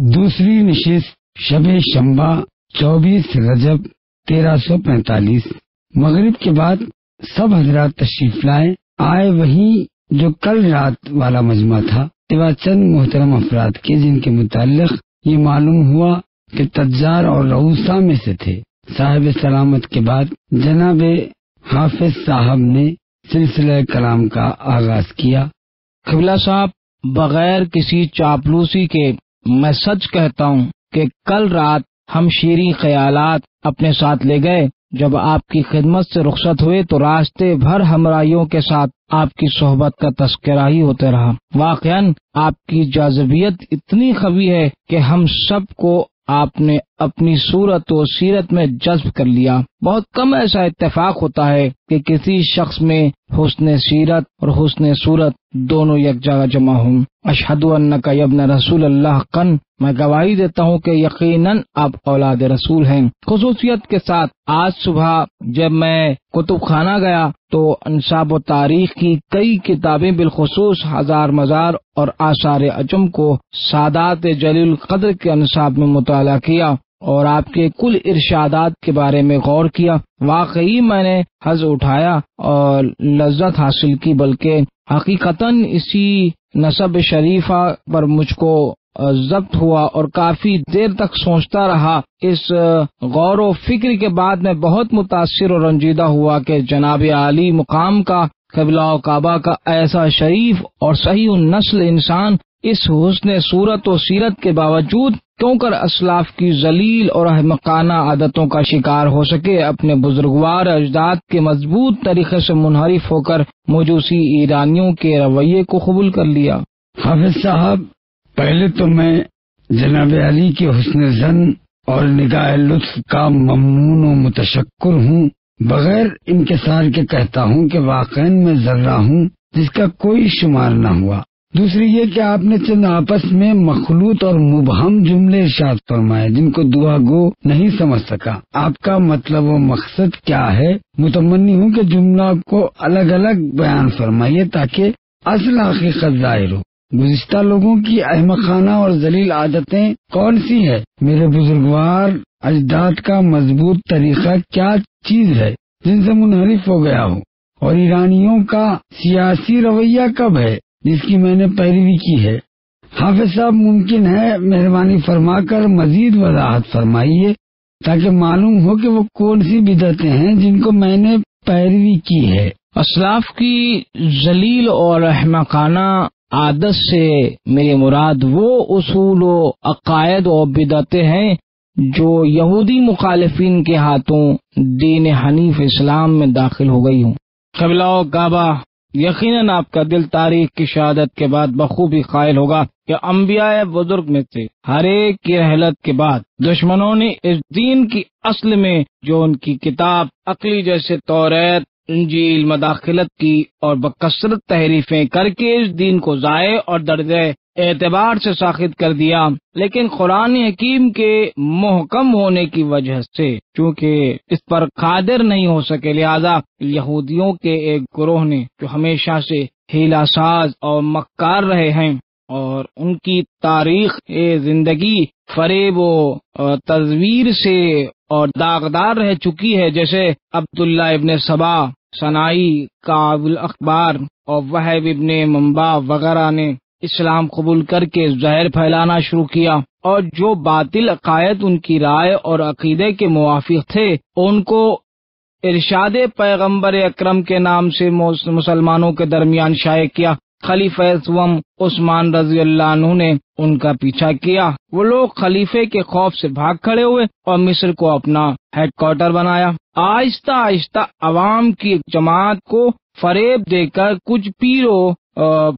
دوسری نشست شب شنبہ 24 رجب 1345 مغرب کے بعد سب حضرات تشریف لائے آئے وہی جو کل رات والا مجمع تھا، سوا چند محترم افراد کے جن کے متعلق یہ معلوم ہوا کہ تجار اور رؤوسا میں سے تھے۔ صاحب سلامت کے بعد جناب حافظ صاحب نے سلسلہ کلام کا آغاز کیا۔ قبلہ صاحب، بغیر کسی چاپلوسی کے میں سچ کہتا ہوں کہ کل رات ہم شیریں خیالات اپنے ساتھ لے گئے۔ جب آپ کی خدمت سے رخصت ہوئے تو راستے بھر ہمراہیوں کے ساتھ آپ کی صحبت کا تذکرہ ہی ہوتے رہا۔ واقعاً آپ کی جاذبیت اتنی قوی ہے کہ ہم سب کو آپ نے اپنی صورت و سیرت میں جذب کر لیا۔ بہت کم ایسا اتفاق ہوتا ہے کہ کسی شخص میں حسن سیرت اور حسن صورت دونوں یک جگہ جمع ہوں۔ اشہد انک یا ابن رسول اللہ قن، میں گواہی دیتا ہوں کہ یقیناً آپ اولاد رسول ہیں۔ خصوصیت کے ساتھ آج صبح جب میں کتب خانہ گیا تو انساب و تاریخ کی کئی کتابیں بالخصوص ہزار مزار اور آثار عجم کو سادات جلیل القدر کے انساب میں مطالعہ کیا اور آپ کے کل ارشادات کے بارے میں غور کیا۔ واقعی میں نے حظ اٹھایا اور لذت حاصل کی، بلکہ حقیقتاً اسی نسب شریفہ پر مجھ کو ضبط ہوا اور کافی دیر تک سوچتا رہا۔ اس غور و فکر کے بعد میں بہت متاثر اور رنجیدہ ہوا کہ جناب عالی مقام کا قبلہ و کعبہ کا ایسا شریف اور صحیح النسل انسان اس حسن صورت و سیرت کے باوجود کیوں کر اسلاف کی ذلیل اور احمقانہ عادتوں کا شکار ہو سکے، اپنے بزرگوار اجداد کے مضبوط طریقے سے منحرف ہو کر مجوسی ایرانیوں کے رویے کو قبول کر لیا۔ حافظ صاحب، پہلے تو میں جناب علی کے حسن زن اور نگاہ لطف کا ممنون و متشکر ہوں۔ بغیر انکسار کے کہتا ہوں کہ واقعاً میں ذرہ ہوں جس کا کوئی شمار نہ ہوا۔ دوسری یہ کہ آپ نے چند آپس میں مخلوط اور مبہم جملے ارشاد فرمائے جن کو دعا گو نہیں سمجھ سکا۔ آپ کا مطلب و مقصد کیا ہے؟ متمنی ہوں کہ جملہ کو الگ الگ بیان فرمائیے تاکہ اصل حقیقت ظاہر ہو۔ گزشتہ لوگوں کی احمقانہ اور ذلیل عادتیں کون سی ہے؟ میرے بزرگوار اجداد کا مضبوط طریقہ کیا چیز ہے جن سے منحرف ہو گیا ہو؟ اور ایرانیوں کا سیاسی رویہ کب ہے جس کی میں نے پیروی کی ہے؟ حافظ صاحب، ممکن ہے مہربانی فرما کر مزید وضاحت فرمائیے تاکہ معلوم ہو کہ وہ کون سی بدعتیں ہیں جن کو میں نے پیروی کی ہے۔ اسلاف کی ذلیل اور احمقانہ عادت سے میری مراد وہ اصول و عقائد و بدعتیں ہیں جو یہودی مخالفین کے ہاتھوں دین حنیف اسلام میں داخل ہو گئی ہوں۔ قبلہ و کعبہ، یقیناً آپ کا دل تاریخ کی شہادت کے بعد بخوبی قائل ہوگا کہ انبیاء بزرگ میں سے ہر ایک کی رحلت کے بعد دشمنوں نے اس دین کی اصل میں جو ان کی کتاب عقلی جیسے توریت انجیل مداخلت کی اور بکثرت تحریفیں کر کے اس دین کو ضائع اور درجہ اعتبار سے ساخت کر دیا، لیکن قرآن حکیم کے محکم ہونے کی وجہ سے چونکہ اس پر قادر نہیں ہو سکے، لہذا یہودیوں کے ایک گروہ نے جو ہمیشہ سے ہیلا ساز اور مکار رہے ہیں اور ان کی تاریخ زندگی فریب و تزویر سے اور داغدار رہ چکی ہے، جیسے عبداللہ ابن سبا، صنائی، کعب الاخبار اور وہب ابن منبع وغیرہ نے اسلام قبول کر کے زہر پھیلانا شروع کیا، اور جو باطل عقائد ان کی رائے اور عقیدے کے موافق تھے ان کو ارشاد پیغمبر اکرم کے نام سے مسلمانوں کے درمیان شائع کیا۔ خلیفہ سوم عثمان رضی اللہ عنہ نے ان کا پیچھا کیا۔ وہ لوگ خلیفے کے خوف سے بھاگ کھڑے ہوئے اور مصر کو اپنا ہیڈ کوارٹر بنایا۔ آہستہ آہستہ عوام کی جماعت کو فریب دے کر کچھ پیرو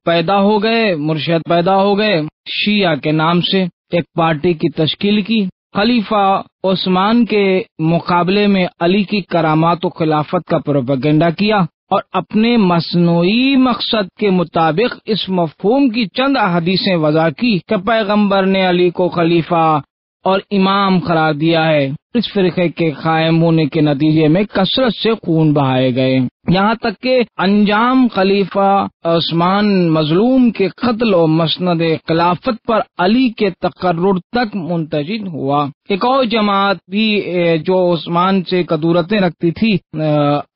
پیدا ہو گئے، مرشد پیدا ہو گئے، شیعہ کے نام سے ایک پارٹی کی تشکیل کی۔ خلیفہ عثمان کے مقابلے میں علی کی کرامات و خلافت کا پروپیگنڈا کیا اور اپنے مصنوعی مقصد کے مطابق اس مفہوم کی چند احادیثیں وضع کی کہ پیغمبر نے علی کو خلیفہ اور امام قرار دیا ہے۔ اس فرقے کے قائم ہونے کے نتیجے میں کثرت سے خون بہائے گئے، یہاں تک کہ انجام خلیفہ عثمان مظلوم کے قتل اور مسند خلافت پر علی کے تقرر تک منتج ہوا۔ ایک اور جماعت بھی جو عثمان سے کدورتیں رکھتی تھی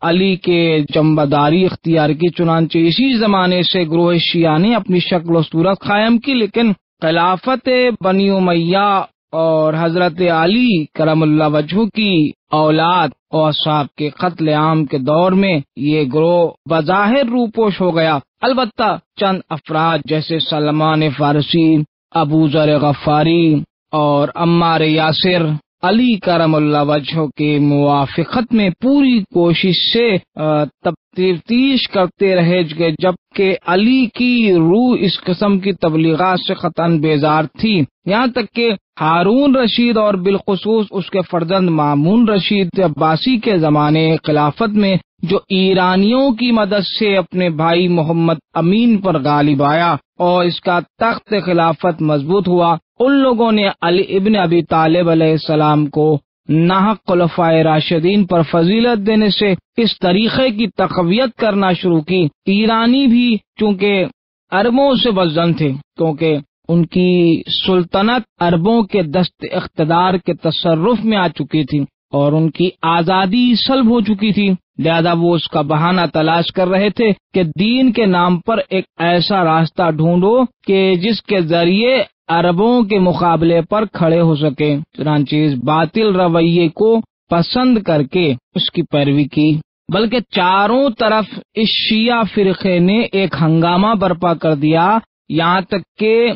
علی کے جنبداری اختیار کی، چنانچہ اسی زمانے سے گروہ شیعہ نے اپنی شکل و صورت قائم کی، لیکن خلافت بنی امیہ اور حضرت علی کرم اللہ وجہہ کی اولاد اور اصحاب کے قتل عام کے دور میں یہ گروہ بظاہر روپوش ہو گیا۔ البتہ چند افراد جیسے سلمان فارسی، ابو ذر غفاری اور عمار یاسر علی کرم اللہ وجہہ کے موافقت میں پوری کوشش سے تفتیش کرتے رہے، جبکہ علی کی روح اس قسم کی تبلیغات سے قطعاً بیزار تھی، یہاں تک کہ ہارون رشید اور بالخصوص اس کے فرزند مامون رشید عباسی کے زمانے خلافت میں جو ایرانیوں کی مدد سے اپنے بھائی محمد امین پر غالب آیا اور اس کا تخت خلافت مضبوط ہوا، ان لوگوں نے علی ابن ابی طالب علیہ السلام کو ناحق خلفائے راشدین پر فضیلت دینے سے اس طریقے کی تقویت کرنا شروع کی۔ ایرانی بھی چونکہ عربوں سے بزن تھے، کیونکہ ان کی سلطنت عربوں کے دست اقتدار کے تصرف میں آ چکی تھی اور ان کی آزادی سلب ہو چکی تھی، لہذا وہ اس کا بہانہ تلاش کر رہے تھے کہ دین کے نام پر ایک ایسا راستہ ڈھونڈو کہ جس کے ذریعے عربوں کے مقابلے پر کھڑے ہو سکے۔ چنانچہ اس باطل رویے کو پسند کر کے اس کی پیروی کی، بلکہ چاروں طرف اس شیعہ فرقے نے ایک ہنگامہ برپا کر دیا، یہاں تک کہ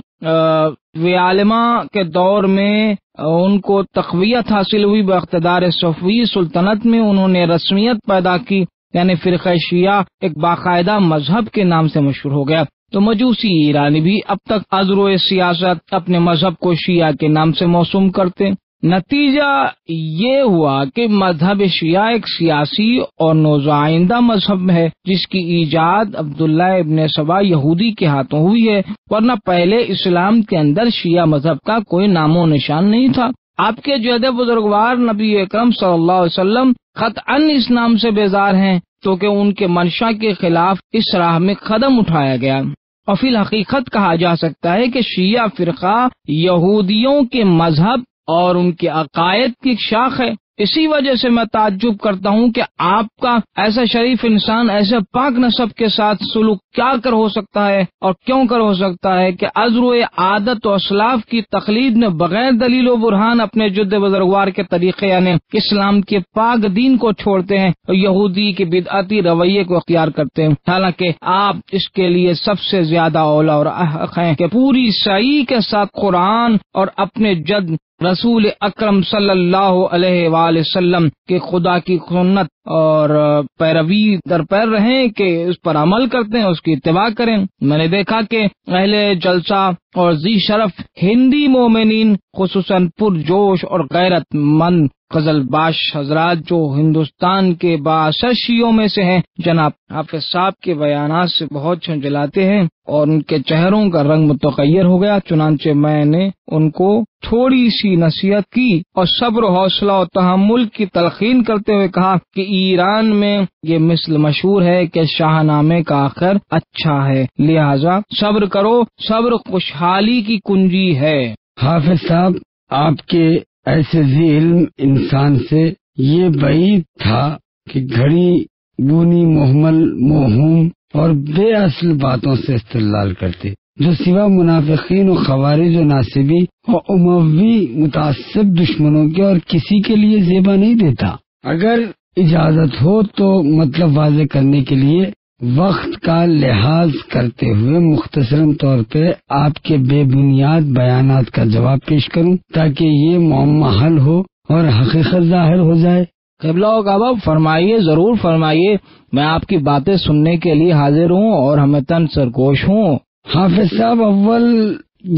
ویالما کے دور میں ان کو تقویت حاصل ہوئی، باقتدار صفوی سلطنت میں انہوں نے رسمیت پیدا کی، یعنی فرقہ شیعہ ایک باقاعدہ مذہب کے نام سے مشہور ہو گیا۔ تو مجوسی ایرانی بھی اب تک عذر و سیاست اپنے مذہب کو شیعہ کے نام سے موسوم کرتے۔ نتیجہ یہ ہوا کہ مذہب شیعہ ایک سیاسی اور نوزائندہ مذہب ہے جس کی ایجاد عبداللہ ابن سبا یہودی کے ہاتھوں ہوئی ہے، ورنہ پہلے اسلام کے اندر شیعہ مذہب کا کوئی نام و نشان نہیں تھا۔ آپ کے جد بزرگوار نبی اکرم صلی اللہ علیہ وسلم قطعاً اس نام سے بیزار ہیں، کیونکہ ان کے منشا کے خلاف اس راہ میں قدم اٹھایا گیا، اور فی الحقیقت کہا جا سکتا ہے کہ شیعہ فرقہ یہودیوں کے مذہب اور ان کے عقائد کی ایک شاخ ہے۔ اسی وجہ سے میں تعجب کرتا ہوں کہ آپ کا ایسا شریف انسان ایسے پاک نسب کے ساتھ سلوک کیا کر ہو سکتا ہے اور کیوں کر ہو سکتا ہے کہ عذر و عادت و اسلاف کی تقلید میں بغیر دلیل و برہان اپنے جد بزرگوار کے طریقے یعنی اسلام کے پاک دین کو چھوڑتے ہیں اور یہودی کے بدعتی رویے کو اختیار کرتے ہیں، حالانکہ آپ اس کے لیے سب سے زیادہ اولا اور احق ہیں کہ پوری صحیح کے ساتھ قرآن اور اپنے جد رسول اکرم صلی اللہ علیہ وآلہ وسلم کے خدا کی سنت اور پیروی در پیر رہیں، کہ اس پر عمل کرتے ہیں، اس کی اتباع کریں۔ میں نے دیکھا کہ اہل جلسہ اور ذی شرف ہندی مومنین خصوصاً پرجوش اور غیرت مند غزل باش حضرات جو ہندوستان کے بااثر شیعوں میں سے ہیں، جناب حافظ صاحب کے بیانات سے بہت جھنجھلاتے ہیں اور ان کے چہروں کا رنگ متغیر ہو گیا، چنانچہ میں نے ان کو تھوڑی سی نصیحت کی اور صبر و حوصلہ و تحمل کی تلقین کرتے ہوئے کہا کہ ایران میں یہ مثل مشہور ہے کہ شاہ نامے کا آخر اچھا ہے، لہذا صبر کرو، صبر خوشحالی کی کنجی ہے۔ حافظ صاحب، آپ کے ایسے ذی علم انسان سے یہ بعید تھا کہ گھڑی بونی محمل موہوم اور بے اصل باتوں سے استدلال کرتے جو سوا منافقین و خوارج و ناصبی اور اموی متعصب دشمنوں کے اور کسی کے لیے زیبا نہیں دیتا۔ اگر اجازت ہو تو مطلب واضح کرنے کے لیے وقت کا لحاظ کرتے ہوئے مختصراً طور پہ آپ کے بے بنیاد بیانات کا جواب پیش کروں تاکہ یہ معمہ حل ہو اور حقیقت ظاہر ہو جائے۔ قبلہ و کعبہ، فرمائیے، ضرور فرمائیے، میں آپ کی باتیں سننے کے لیے حاضر ہوں اور ہمیں تن سرگوش ہوں۔ حافظ صاحب، اول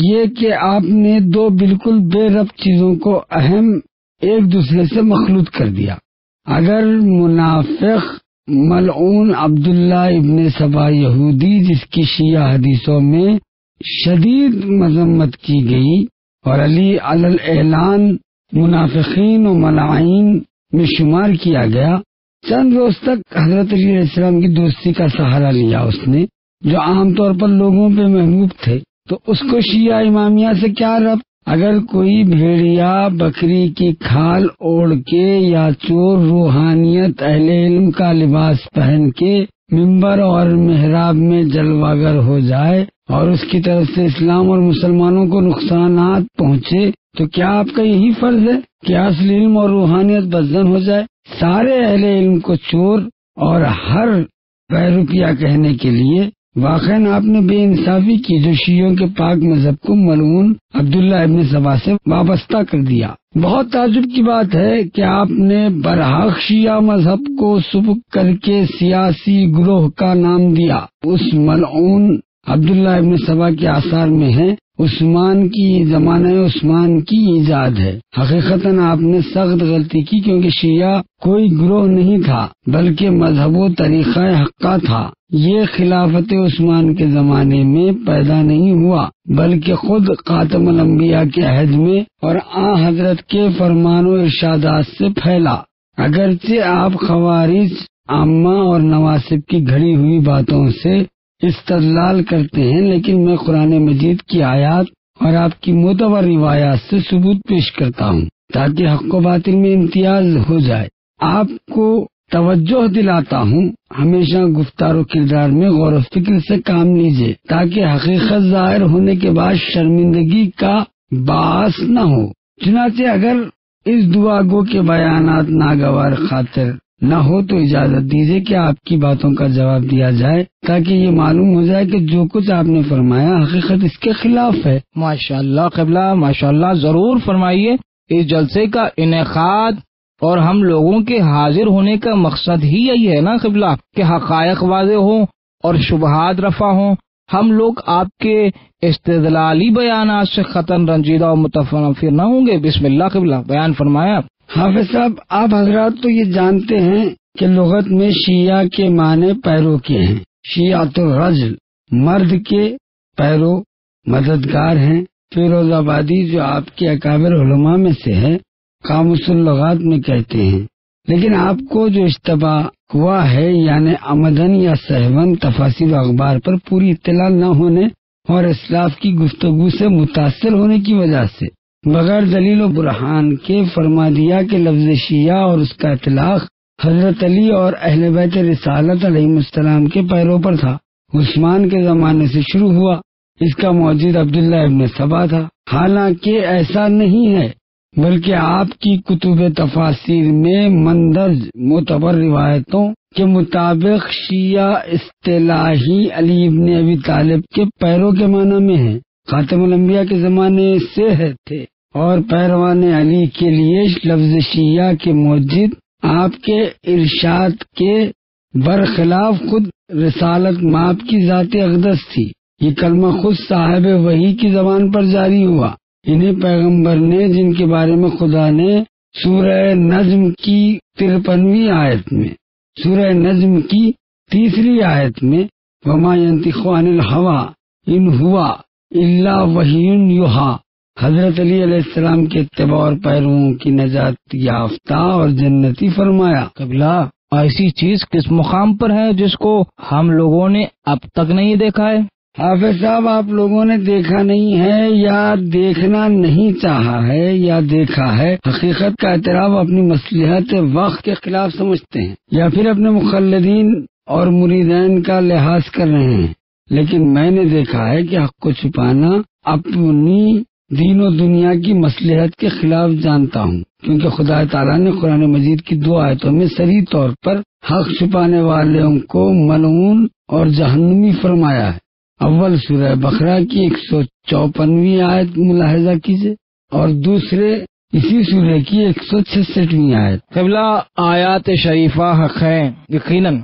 یہ کہ آپ نے دو بالکل بے ربط چیزوں کو اہم ایک دوسرے سے مخلوط کر دیا۔ اگر منافق ملعون عبداللہ ابن سبا یہودی، جس کی شیعہ حدیثوں میں شدید مذمت کی گئی اور علی علی الاعلان منافقین و ملعین میں شمار کیا گیا، چند روز تک حضرت علی علیہ السلام کی دوستی کا سہارا لیا اس نے، جو عام طور پر لوگوں پہ محبوب تھے، تو اس کو شیعہ امامیہ سے کیا ربط؟ اگر کوئی بھیڑیا بکری کی کھال اوڑھ کے یا چور روحانیت اہل علم کا لباس پہن کے ممبر اور محراب میں جلواگر ہو جائے اور اس کی طرف سے اسلام اور مسلمانوں کو نقصانات پہنچے، تو کیا آپ کا یہی فرض ہے کہ اصل علم اور روحانیت بدزن ہو جائے؟ سارے اہل علم کو چور اور ہر روپیہ کہنے کے لیے واقعاً آپ نے بے انصافی کی، جو شیعوں کے پاک مذہب کو ملعون عبداللہ ابن سبا سے وابستہ کر دیا۔ بہت تعجب کی بات ہے کہ آپ نے برحق شیعہ مذہب کو سبک کر کے سیاسی گروہ کا نام دیا۔ اس ملعون عبداللہ ابن سبا کے آثار میں ہے زمانہ عثمان کی ایجاد ہے۔ حقیقتاً آپ نے سخت غلطی کی، کیونکہ شیعہ کوئی گروہ نہیں تھا بلکہ مذہب و طریقہ حقہ تھا۔ یہ خلافت عثمان کے زمانے میں پیدا نہیں ہوا بلکہ خود خاتم الانبیاء کے عہد میں اور حضرت کے فرمان و ارشادات سے پھیلا۔ اگرچہ آپ خوارج عامہ اور نواسب کی گھڑی ہوئی باتوں سے استدلال کرتے ہیں، لیکن میں قرآن مجید کی آیات اور آپ کی معتبر روایات سے ثبوت پیش کرتا ہوں تاکہ حق و باطل میں امتیاز ہو جائے۔ آپ کو توجہ دلاتا ہوں، ہمیشہ گفتار و کردار میں غور و فکر سے کام لیجیے تاکہ حقیقت ظاہر ہونے کے بعد شرمندگی کا باعث نہ ہو۔ چنانچہ اگر اس دعا گو کے بیانات ناگوار خاطر نہ ہو تو اجازت دیجیے کہ آپ کی باتوں کا جواب دیا جائے تاکہ یہ معلوم ہو جائے کہ جو کچھ آپ نے فرمایا حقیقت اس کے خلاف ہے۔ ماشاءاللہ قبلہ، ماشاءاللہ، ضرور فرمائیے۔ اس جلسے کا انعقاد اور ہم لوگوں کے حاضر ہونے کا مقصد ہی یہی ہے نا قبلہ، کہ حقائق واضح ہوں اور شبہات رفع ہوں۔ ہم لوگ آپ کے استدلالی بیانات سے خطن رنجیدہ اور متنفر نہ ہوں گے۔ بسم اللہ قبلہ، بیان فرمایا۔ حافظ صاحب، آپ حضرات تو یہ جانتے ہیں کہ لغت میں شیعہ کے معنی پیرو کے ہیں۔ شیعۃ الرجل مرد کے پیرو مددگار ہیں۔ فیروز آبادی جو آپ کے اکابر علماء میں سے ہے قاموس اللغات میں کہتے ہیں، لیکن آپ کو جو اشتباہ ہوا ہے یعنی عمدن یا سہون تفاصیل و اخبار پر پوری اطلاع نہ ہونے اور اسلاف کی گفتگو سے متاثر ہونے کی وجہ سے بغیر دلیل و برہان کے فرما دیا کہ لفظ شیعہ اور اس کا اطلاق حضرت علی اور اہل بیت رسالت علیہ السلام کے پیروں پر تھا۔ عثمان کے زمانے سے شروع ہوا، اس کا موجد عبداللہ ابن سبا تھا، حالانکہ ایسا نہیں ہے، بلکہ آپ کی کتب تفاسیر میں مندرج معتبر روایتوں کے مطابق شیعہ اصطلاحی علی ابن ابی طالب کے پیروں کے معنی میں ہیں۔ خاتم الانبیاء کے زمانے سے تھے اور پیروان علی کے لیے لفظ شیعہ کے موجد آپ کے ارشاد کے برخلاف خود رسالت مآب کی ذات اقدس تھی۔ یہ کلمہ خود صاحب وحی کی زبان پر جاری ہوا۔ انہیں پیغمبر نے، جن کے بارے میں خدا نے سورہ نجم کی 53ویں آیت میں، سورہ نجم کی 3 آیت میں وما ينطق عن الهوى ان هو الا وحی یوحی، حضرت علی علیہ السلام کے اتباع اور پیرووں کی نجات یافتہ اور جنتی فرمایا۔ قبلہ، ایسی چیز کس مقام پر ہے جس کو ہم لوگوں نے اب تک نہیں دیکھا ہے؟ حافظ صاحب، آپ لوگوں نے دیکھا نہیں ہے یا دیکھنا نہیں چاہا ہے یا دیکھا ہے، حقیقت کا اعتراف اپنی مصلحت وقت کے خلاف سمجھتے ہیں یا پھر اپنے مخلدین اور مریدین کا لحاظ کر رہے ہیں، لیکن میں نے دیکھا ہے کہ حق کو چھپانا اپنی دین و دنیا کی مصلحت کے خلاف جانتا ہوں، کیونکہ خدا تعالیٰ نے قرآن مجید کی 2 آیتوں میں صریح طور پر حق چھپانے والوں کو ملعون اور جہنمی فرمایا ہے۔ اول سورہ بقرہ کی 154ویں آیت ملاحظہ کیجیے اور دوسرے اسی سورہ کی 166ویں آیت۔ قبلہ، آیات شریفہ حق ہے یقیناً،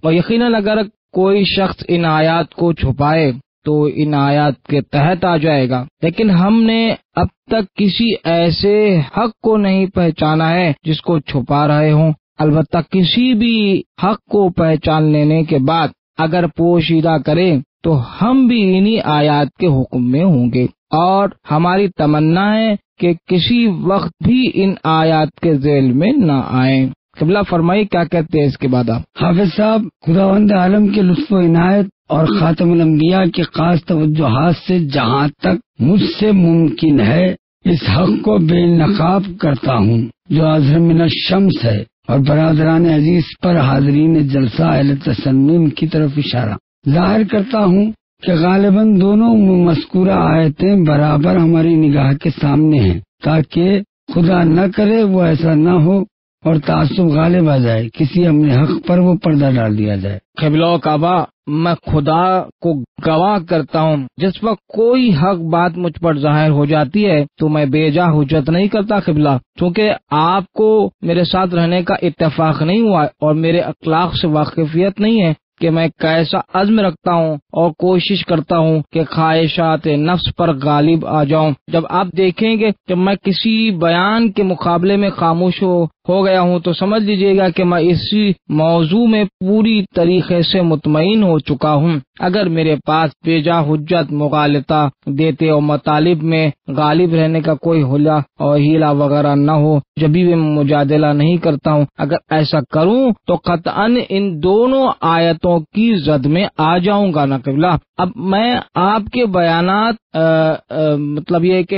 اور یقیناً اگر کوئی شخص ان آیات کو چھپائے تو ان آیات کے تحت آ جائے گا، لیکن ہم نے اب تک کسی ایسے حق کو نہیں پہچانا ہے جس کو چھپا رہے ہوں۔ البتہ کسی بھی حق کو پہچان لینے کے بعد اگر پوشیدہ کرے تو ہم بھی انہی آیات کے حکم میں ہوں گے، اور ہماری تمنا ہے کہ کسی وقت بھی ان آیات کے ذیل میں نہ آئیں۔ قبلہ فرمائی کیا کہتے ہیں اس کے بعد آپ؟ حافظ صاحب، خداوند عالم کے لطف و عنایت اور خاتم الانبیاء کے خاص توجہات سے جہاں تک مجھ سے ممکن ہے اس حق کو بے نقاب کرتا ہوں جو اظہر من الشمس ہے، اور برادران عزیز پر حاضرین جلسہ اہل تسنن کی طرف اشارہ ظاہر کرتا ہوں کہ غالباً دونوں مذکورہ آیتیں برابر ہماری نگاہ کے سامنے ہیں، تاکہ خدا نہ کرے وہ ایسا نہ ہو اور تعصب غالب آ جائے، کسی اپنے حق پر وہ پردہ ڈال دیا جائے۔ قبلہ کعبہ، میں خدا کو گواہ کرتا ہوں جس وقت کوئی حق بات مجھ پر ظاہر ہو جاتی ہے تو میں بے جا حجت نہیں کرتا قبلہ، چونکہ آپ کو میرے ساتھ رہنے کا اتفاق نہیں ہوا اور میرے اخلاق سے واقفیت نہیں ہے کہ میں کیسا عزم رکھتا ہوں اور کوشش کرتا ہوں کہ خواہشات نفس پر غالب آ جاؤں۔ جب آپ دیکھیں گے کہ میں کسی بیان کے مقابلے میں خاموش ہو گیا ہوں تو سمجھ لیجیے گا کہ میں اسی موضوع میں پوری طریقے سے مطمئن ہو چکا ہوں۔ اگر میرے پاس بے جا حجت مغالطہ دیتے اور مطالب میں غالب رہنے کا کوئی حلا اور ہیلا وغیرہ نہ ہو، جب بھی میں مجادلہ نہیں کرتا ہوں۔ اگر ایسا کروں تو قطعاً ان دونوں آیتوں کی زد میں آ جاؤں گا نا قبلہ۔ اب میں آپ کے بیانات مطلب یہ کہ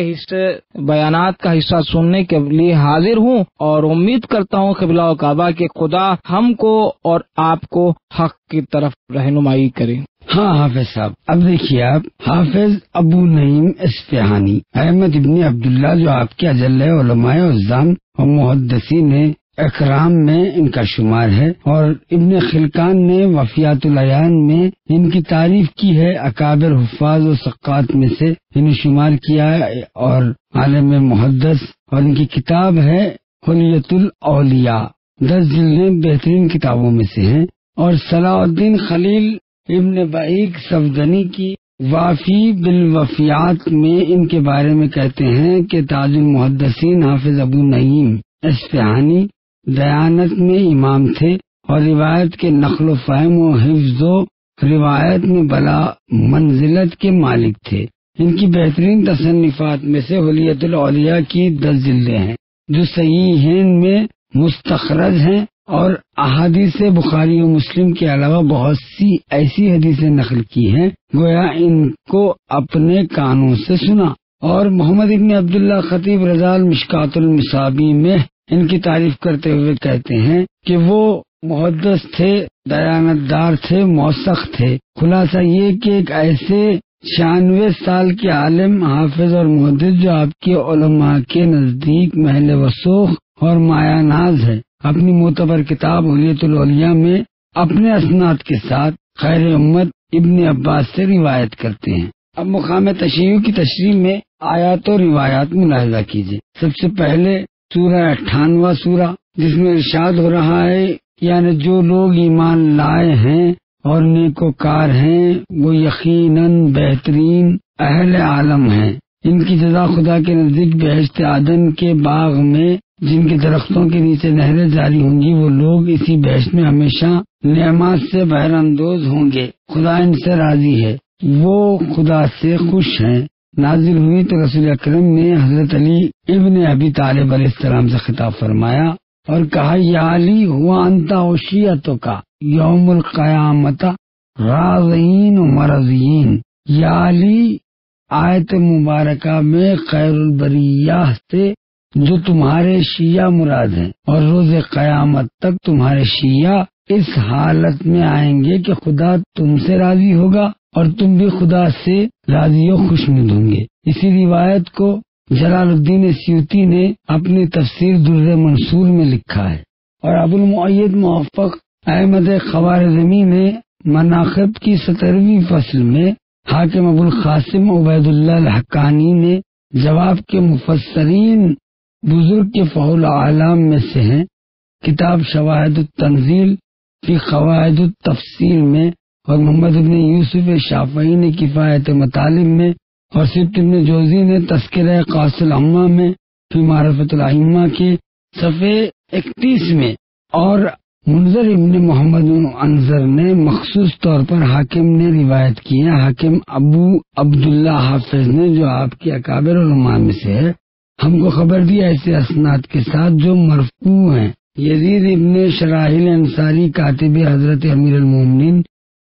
بیانات کا حصہ سننے کے لیے حاضر ہوں، اور امید کرتا ہوں قبلہ و کعبہ کہ خدا ہم کو اور آپ کو حق کی طرف رہنمائی کرے۔ ہاں حافظ صاحب، اب دیکھیے آپ، حافظ ابو نعیم اصفہانی احمد ابن عبداللہ جو آپ کے اجل علماء عظام اور محدثین اکرام میں ان کا شمار ہے، اور ابن خلکان نے وفیات العیان میں ان کی تعریف کی ہے، اکابر حفاظ و ثقات میں سے انہیں شمار کیا ہے، اور عالم محدث، اور ان کی کتاب ہے حلیت الاولیاء، 10 جلدیں بہترین کتابوں میں سے ہیں، اور صلاح الدین خلیل ابن بعیق صفدنی کی وافی بالوفیات میں ان کے بارے میں کہتے ہیں کہ تاج المحدثین حافظ ابو نعیم اصفہانی دیانت میں امام تھے، اور روایت کے نقل و فہم و حفظ و روایت میں بلا منزلت کے مالک تھے۔ ان کی بہترین تصنیفات میں سے حلیت الاولیاء کی 10 جلدیں ہیں جو صحیحین میں مستخرج ہیں، اور احادیث بخاری و مسلم کے علاوہ بہت سی ایسی حدیثیں نقل کی ہیں گویا ان کو اپنے کانوں سے سنا۔ اور محمد ابن عبداللہ خطیب رضا المشکات المصابی میں ان کی تعریف کرتے ہوئے کہتے ہیں کہ وہ محدث تھے، دیانتدار تھے، موثق تھے۔ خلاصہ یہ کہ ایک ایسے 96 سال کے عالم، حافظ اور محدث جو آپ کے علماء کے نزدیک محل وثوق اور مایہ ناز ہے، اپنی معتبر کتاب حلیت الاولیاء میں اپنے اسناد کے ساتھ خیر امت ابن عباس سے روایت کرتے ہیں۔ اب مقام تشیع کی تشریح میں آیات و روایات ملاحظہ کیجیے۔ سب سے پہلے سورہ 98 سورہ، جس میں ارشاد ہو رہا ہے، یعنی جو لوگ ایمان لائے ہیں اور نیکوکار ہیں وہ یقیناً بہترین اہل عالم ہیں، ان کی جزا خدا کے نزدیک بہشت عدن کے باغ میں جن کے درختوں کے نیچے نہریں جاری ہوں گی، وہ لوگ اسی بہشت میں ہمیشہ نعمات سے بہر اندوز ہوں گے، خدا ان سے راضی ہے، وہ خدا سے خوش ہیں۔ نازل ہوئی تو رسول اکرم نے حضرت علی ابن ابی طالب علیہ السلام سے خطاب فرمایا اور کہا، یا علی ہوا انتا وشیعتو کا یوم القیامت راضین و مرضین۔ یا علی، آیت مبارکہ میں خیر البریہ سے جو تمہارے شیعہ مراد ہیں، اور روز قیامت تک تمہارے شیعہ اس حالت میں آئیں گے کہ خدا تم سے راضی ہوگا اور تم بھی خدا سے راضی و خوشنود ہوں گے۔ اسی روایت کو جلال الدین سیوطی نے اپنی تفسیر در منصور میں لکھا ہے، اور ابو المعید موفق احمد خوارزمی نے مناقب کی 17ویں فصل میں حاکم ابو القاسم عبید اللہ الحقانی نے جواب کے مفسرین بزرگ کے فضل اعلام میں سے ہیں، کتاب شواہد التنزیل فی قواعد التفسیر میں، اور محمد ابن یوسف شافعی نے کفایت مطالب میں، اور سبت ابن جوزی نے تذکرہ قاص العامہ میں فی معرفت الائمہ کے صفحے 31 میں اور منذر ابن محمد انظر نے مخصوص طور پر حاکم نے روایت کی ہے، حاکم ابو عبداللہ حافظ نے جو آپ کے اکابر علماء میں سے ہے، ہم کو خبر دی ایسے اسناد کے ساتھ جو مرفوع ہیں۔ یزید ابن شراحیل انصاری کاتب حضرت امیر المومنین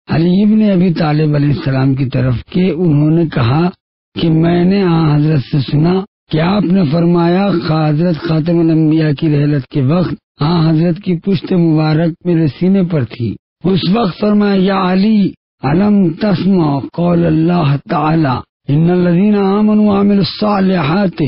علی ابن ابی طالب علیہ السلام کی طرف کے، انہوں نے کہا کہ میں نے حضرت سے سنا کہ آپ نے فرمایا حضرت خاتم الانبیاء کی رحلت کے وقت حضرت کی پشت مبارک میرے سینے پر تھی۔ اس وقت فرمایا یا علی علم تسمع قول اللہ تعالی ان الذین آمنوا وعملوا الصالحات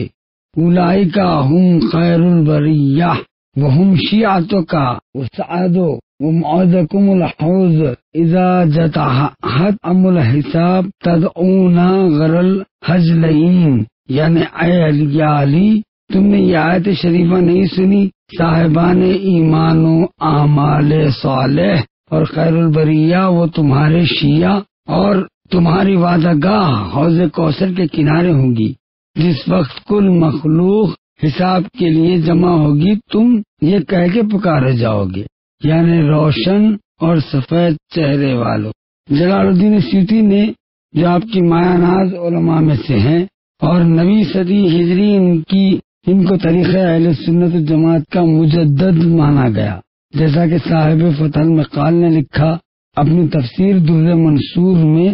اولئک هم خیر البریہ وهم شیعتک وسعد وموعدکم الحوض اذا جتحت ام الحساب تدعونا غر الحجلین، یعنی اے علی تم نے یہ آیت شریفہ نہیں سنی؟ صاحبان ایمان و اعمال صالح اور خیر البریہ وہ تمہارے شیعہ اور تمہاری وعدہ گاہ حوض کوثر کے کنارے ہوں گی، جس وقت کل مخلوق حساب کے لیے جمع ہوگی تم یہ کہہ کے پکارے جاؤ گے، یعنی روشن اور سفید چہرے والوں۔ جلال الدین سیوطی نے جو آپ کی مایہ ناز علماء میں سے ہیں اور نویں صدی ہجری ان کو طریقہ اہل سنت جماعت کا مجدد مانا گیا، جیسا کہ صاحب فتح المقال نے لکھا اپنی تفسیر در منصور میں۔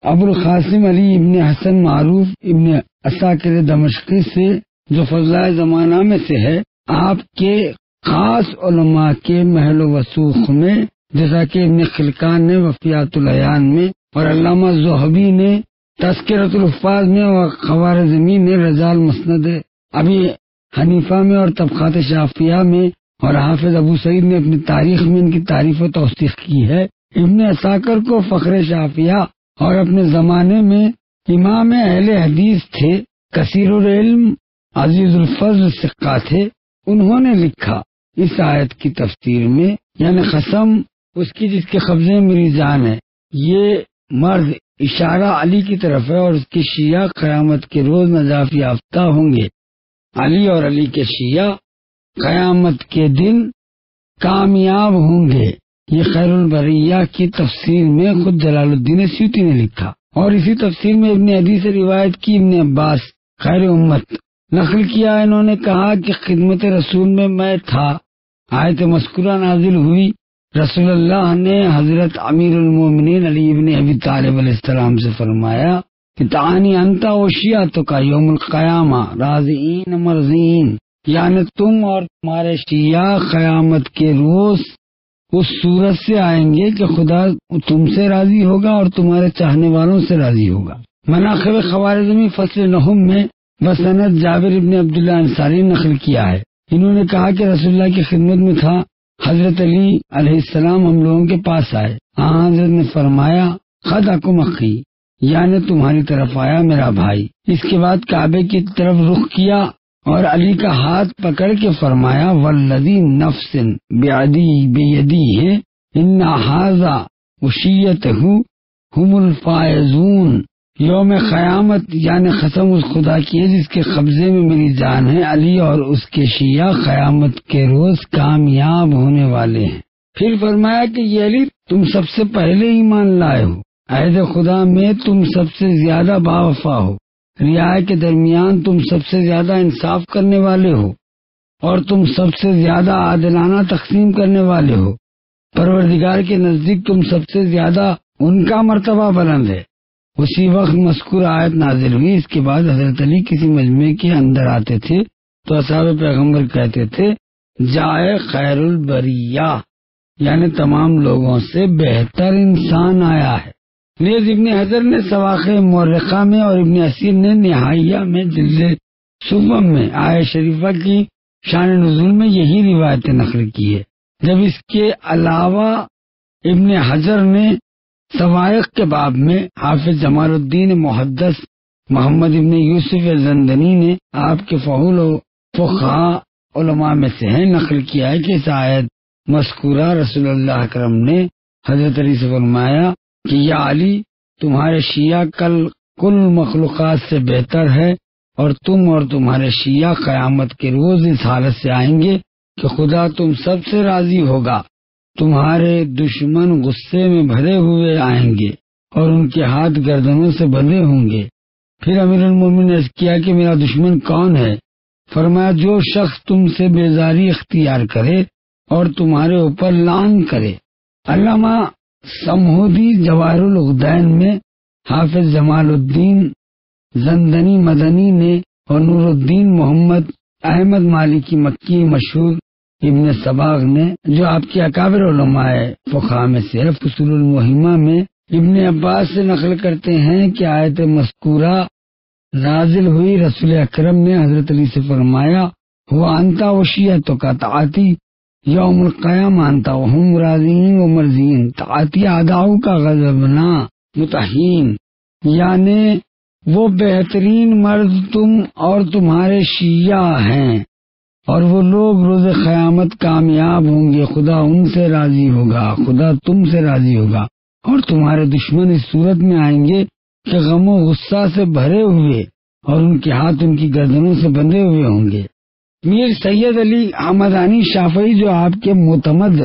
ابو القاسم علی ابن حسن معروف ابن عساکر دمشقی سے جو فضلائے زمانہ میں سے ہے، آپ کے خاص علماء کے محل و وثوق میں، جیسا کہ ابن خلقان نے وفیات العیان میں اور علامہ زہبی نے تذکرۃ الحفاظ میں اور خوارزمی نے رضا المسند ابی حنیفہ میں اور طبقات شافعیہ میں اور حافظ ابو سعید نے اپنی تاریخ میں ان کی تعریف و توثیق کی ہے۔ ابن عساکر کو فخر شافعیہ اور اپنے زمانے میں امام اہل حدیث تھے، کثیر العلم، عزیز الفضل ثقہ تھے۔ انہوں نے لکھا اس آیت کی تفسیر میں، یعنی قسم اس کی جس کے قبضے میں میری جان ہے، یہ مرد اشارہ علی کی طرف ہے اور اس کے شیعہ قیامت کے روز نجات یافتہ ہوں گے۔ علی اور علی کے شیعہ قیامت کے دن کامیاب ہوں گے۔ یہ خیر البریہ کی تفسیر میں خود جلال الدین سیوطی نے لکھا، اور اسی تفسیر میں ابن عدی سے روایت کی ابن عباس خیر امت نقل کیا۔ انہوں نے کہا کہ خدمت رسول میں تھا، آیت مذکورہ نازل ہوئی، رسول اللہ نے حضرت امیر المومنین علی ابن ابی طالب علیہ السلام سے فرمایا کہ تعانی انت و شیعتک یوم القیامہ راضین مرضین، یعنی تم اور تمہارے شیعہ قیامت کے روز اس صورت سے آئیں گے کہ خدا تم سے راضی ہوگا اور تمہارے چاہنے والوں سے راضی ہوگا۔ مناقب خوارزمی فصل نہم میں بسند جابر ابن عبداللہ انصاری نقل کیا ہے۔ انہوں نے کہا کہ رسول اللہ کی خدمت میں تھا، حضرت علی علیہ السلام ہم لوگوں کے پاس آئے، حضرت نے فرمایا خدعکم اخی، یعنی تمہاری طرف آیا میرا بھائی۔ اس کے بعد کعبے کی طرف رخ کیا اور علی کا ہاتھ پکڑ کے فرمایا والذی نفس بیدیہ ان ھذا وشیتہ ہم الفائزون، یوم قیامت یعنی قسم اس خدا کی ہے جس کے قبضے میں میری جان ہے، علی اور اس کے شیعہ قیامت کے روز کامیاب ہونے والے ہیں۔ پھر فرمایا کہ یہ علی تم سب سے پہلے ایمان لائے ہو، عہد خدا میں تم سب سے زیادہ باوفا ہو، رعایا کے درمیان تم سب سے زیادہ انصاف کرنے والے ہو اور تم سب سے زیادہ عادلانہ تقسیم کرنے والے ہو، پروردگار کے نزدیک تم سب سے زیادہ ان کا مرتبہ بلند ہے۔ اسی وقت مذکور آیت نازل ہوئی۔ اس کے بعد حضرت علی کسی مجمع کے اندر آتے تھے تو اصحاب پیغمبر کہتے تھے جائے خیر البریہ، یعنی تمام لوگوں سے بہتر انسان آیا ہے۔ نیز ابن حجر نے سواقع مورخہ میں اور ابن اسیر نے نہائیہ میں جلد سوم میں آیہ شریفہ کی شان نزول میں یہی روایت نقل کی ہے۔ جب اس کے علاوہ ابن حجر نے سوائق کے باب میں حافظ جمال الدین محدث محمد ابن یوسف زندنی نے آپ کے فحول و فقہاء علماء میں سے ہیں نقل کیا ہے کہ اس آیت مذکورہ رسول اللہ اکرم نے حضرت علی سے فرمایا کہ یا علی تمہارے شیعہ کل مخلوقات سے بہتر ہے اور تم اور تمہارے شیعہ قیامت کے روز اس حالت سے آئیں گے کہ خدا تم سب سے راضی ہوگا، تمہارے دشمن غصے میں بھرے ہوئے آئیں گے اور ان کے ہاتھ گردنوں سے بندھے ہوں گے۔ پھر امیر المومنین نے عرض کیا کہ میرا دشمن کون ہے؟ فرمایا جو شخص تم سے بیزاری اختیار کرے اور تمہارے اوپر لعن کرے۔ علامہ سمہودی جواہر العقدین میں حافظ جمال الدین زندنی مدنی نے اور نور الدین محمد احمد مالکی مکی مشہور ابن سباغ نے، جو آپ کے اکابر علماء فقہاء میں سے فصول المہمہ میں ابن عباس سے نقل کرتے ہیں کہ آیت مذکورہ نازل ہوئی، رسول اکرم نے حضرت علی سے فرمایا وہ انتا و شیعتو کا طاعتی یوم القیامہ انتا وہم راضین و مرضین طاعتی اعداؤ کا غضبنا متحین، یعنی وہ بہترین مرد تم اور تمہارے شیعہ ہیں اور وہ لوگ روز قیامت کامیاب ہوں گے، خدا ان سے راضی ہوگا، خدا تم سے راضی ہوگا، اور تمہارے دشمن اس صورت میں آئیں گے کہ غم و غصہ سے بھرے ہوئے اور ان کے ہاتھ ان کی گردنوں سے بندھے ہوئے ہوں گے۔ میر سید علی حمدانی شافعی جو آپ کے معتمد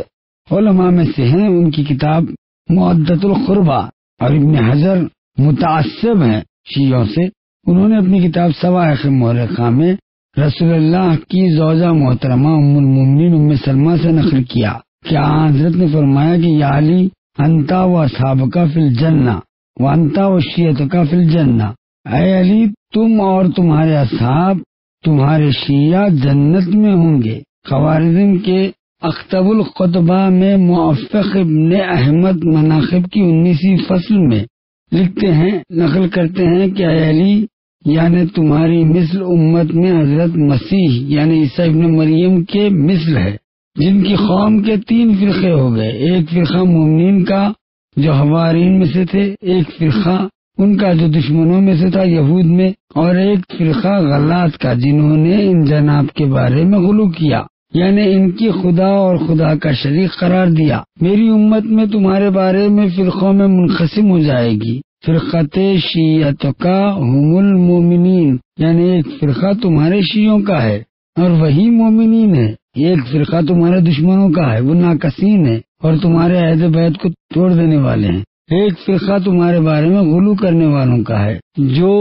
علماء میں سے ہیں، ان کی کتاب معدۃ القربہ، اور ابن حجر متعصب ہیں شیعوں سے، انہوں نے اپنی کتاب صواعق مورخہ میں رسول اللہ کی زوجہ محترمہ ام المومنین ام سلمہ سے نقل کیا کہ حضرت نے فرمایا کہ یا علی انتا و اصحابک فی الجنہ وانتا و شیعتک فی الجنہ، اے علی تم اور تمہارے اصحاب، تمہارے شیعہ جنت میں ہوں گے۔ خوارزم کے اختب الخطبہ میں موفق ابن احمد مناقب کی 19ویں فصل میں لکھتے ہیں، نقل کرتے ہیں کہ اے علی یعنی تمہاری مثل امت میں حضرت مسیح یعنی عیسیٰ ابن مریم کے مثل ہے، جن کی قوم کے 3 فرقے ہو گئے، ایک فرقہ مومنین کا جو حوارین میں سے تھے، ایک فرقہ ان کا جو دشمنوں میں سے تھا یہود میں، اور ایک فرقہ غلات کا جنہوں نے ان جناب کے بارے میں غلو کیا، یعنی ان کی خدا اور خدا کا شریک قرار دیا۔ میری امت میں تمہارے بارے میں فرقوں میں منقسم ہو جائے گی، فرقت شیعتکا ہم المومنین، یعنی ایک فرقہ تمہارے شیعوں کا ہے اور وہی مومنین ہے، ایک فرقہ تمہارے دشمنوں کا ہے، وہ ناقصین ہے اور تمہارے عہد بیعت کو توڑ دینے والے ہیں، ایک فرقہ تمہارے بارے میں غلو کرنے والوں کا ہے جو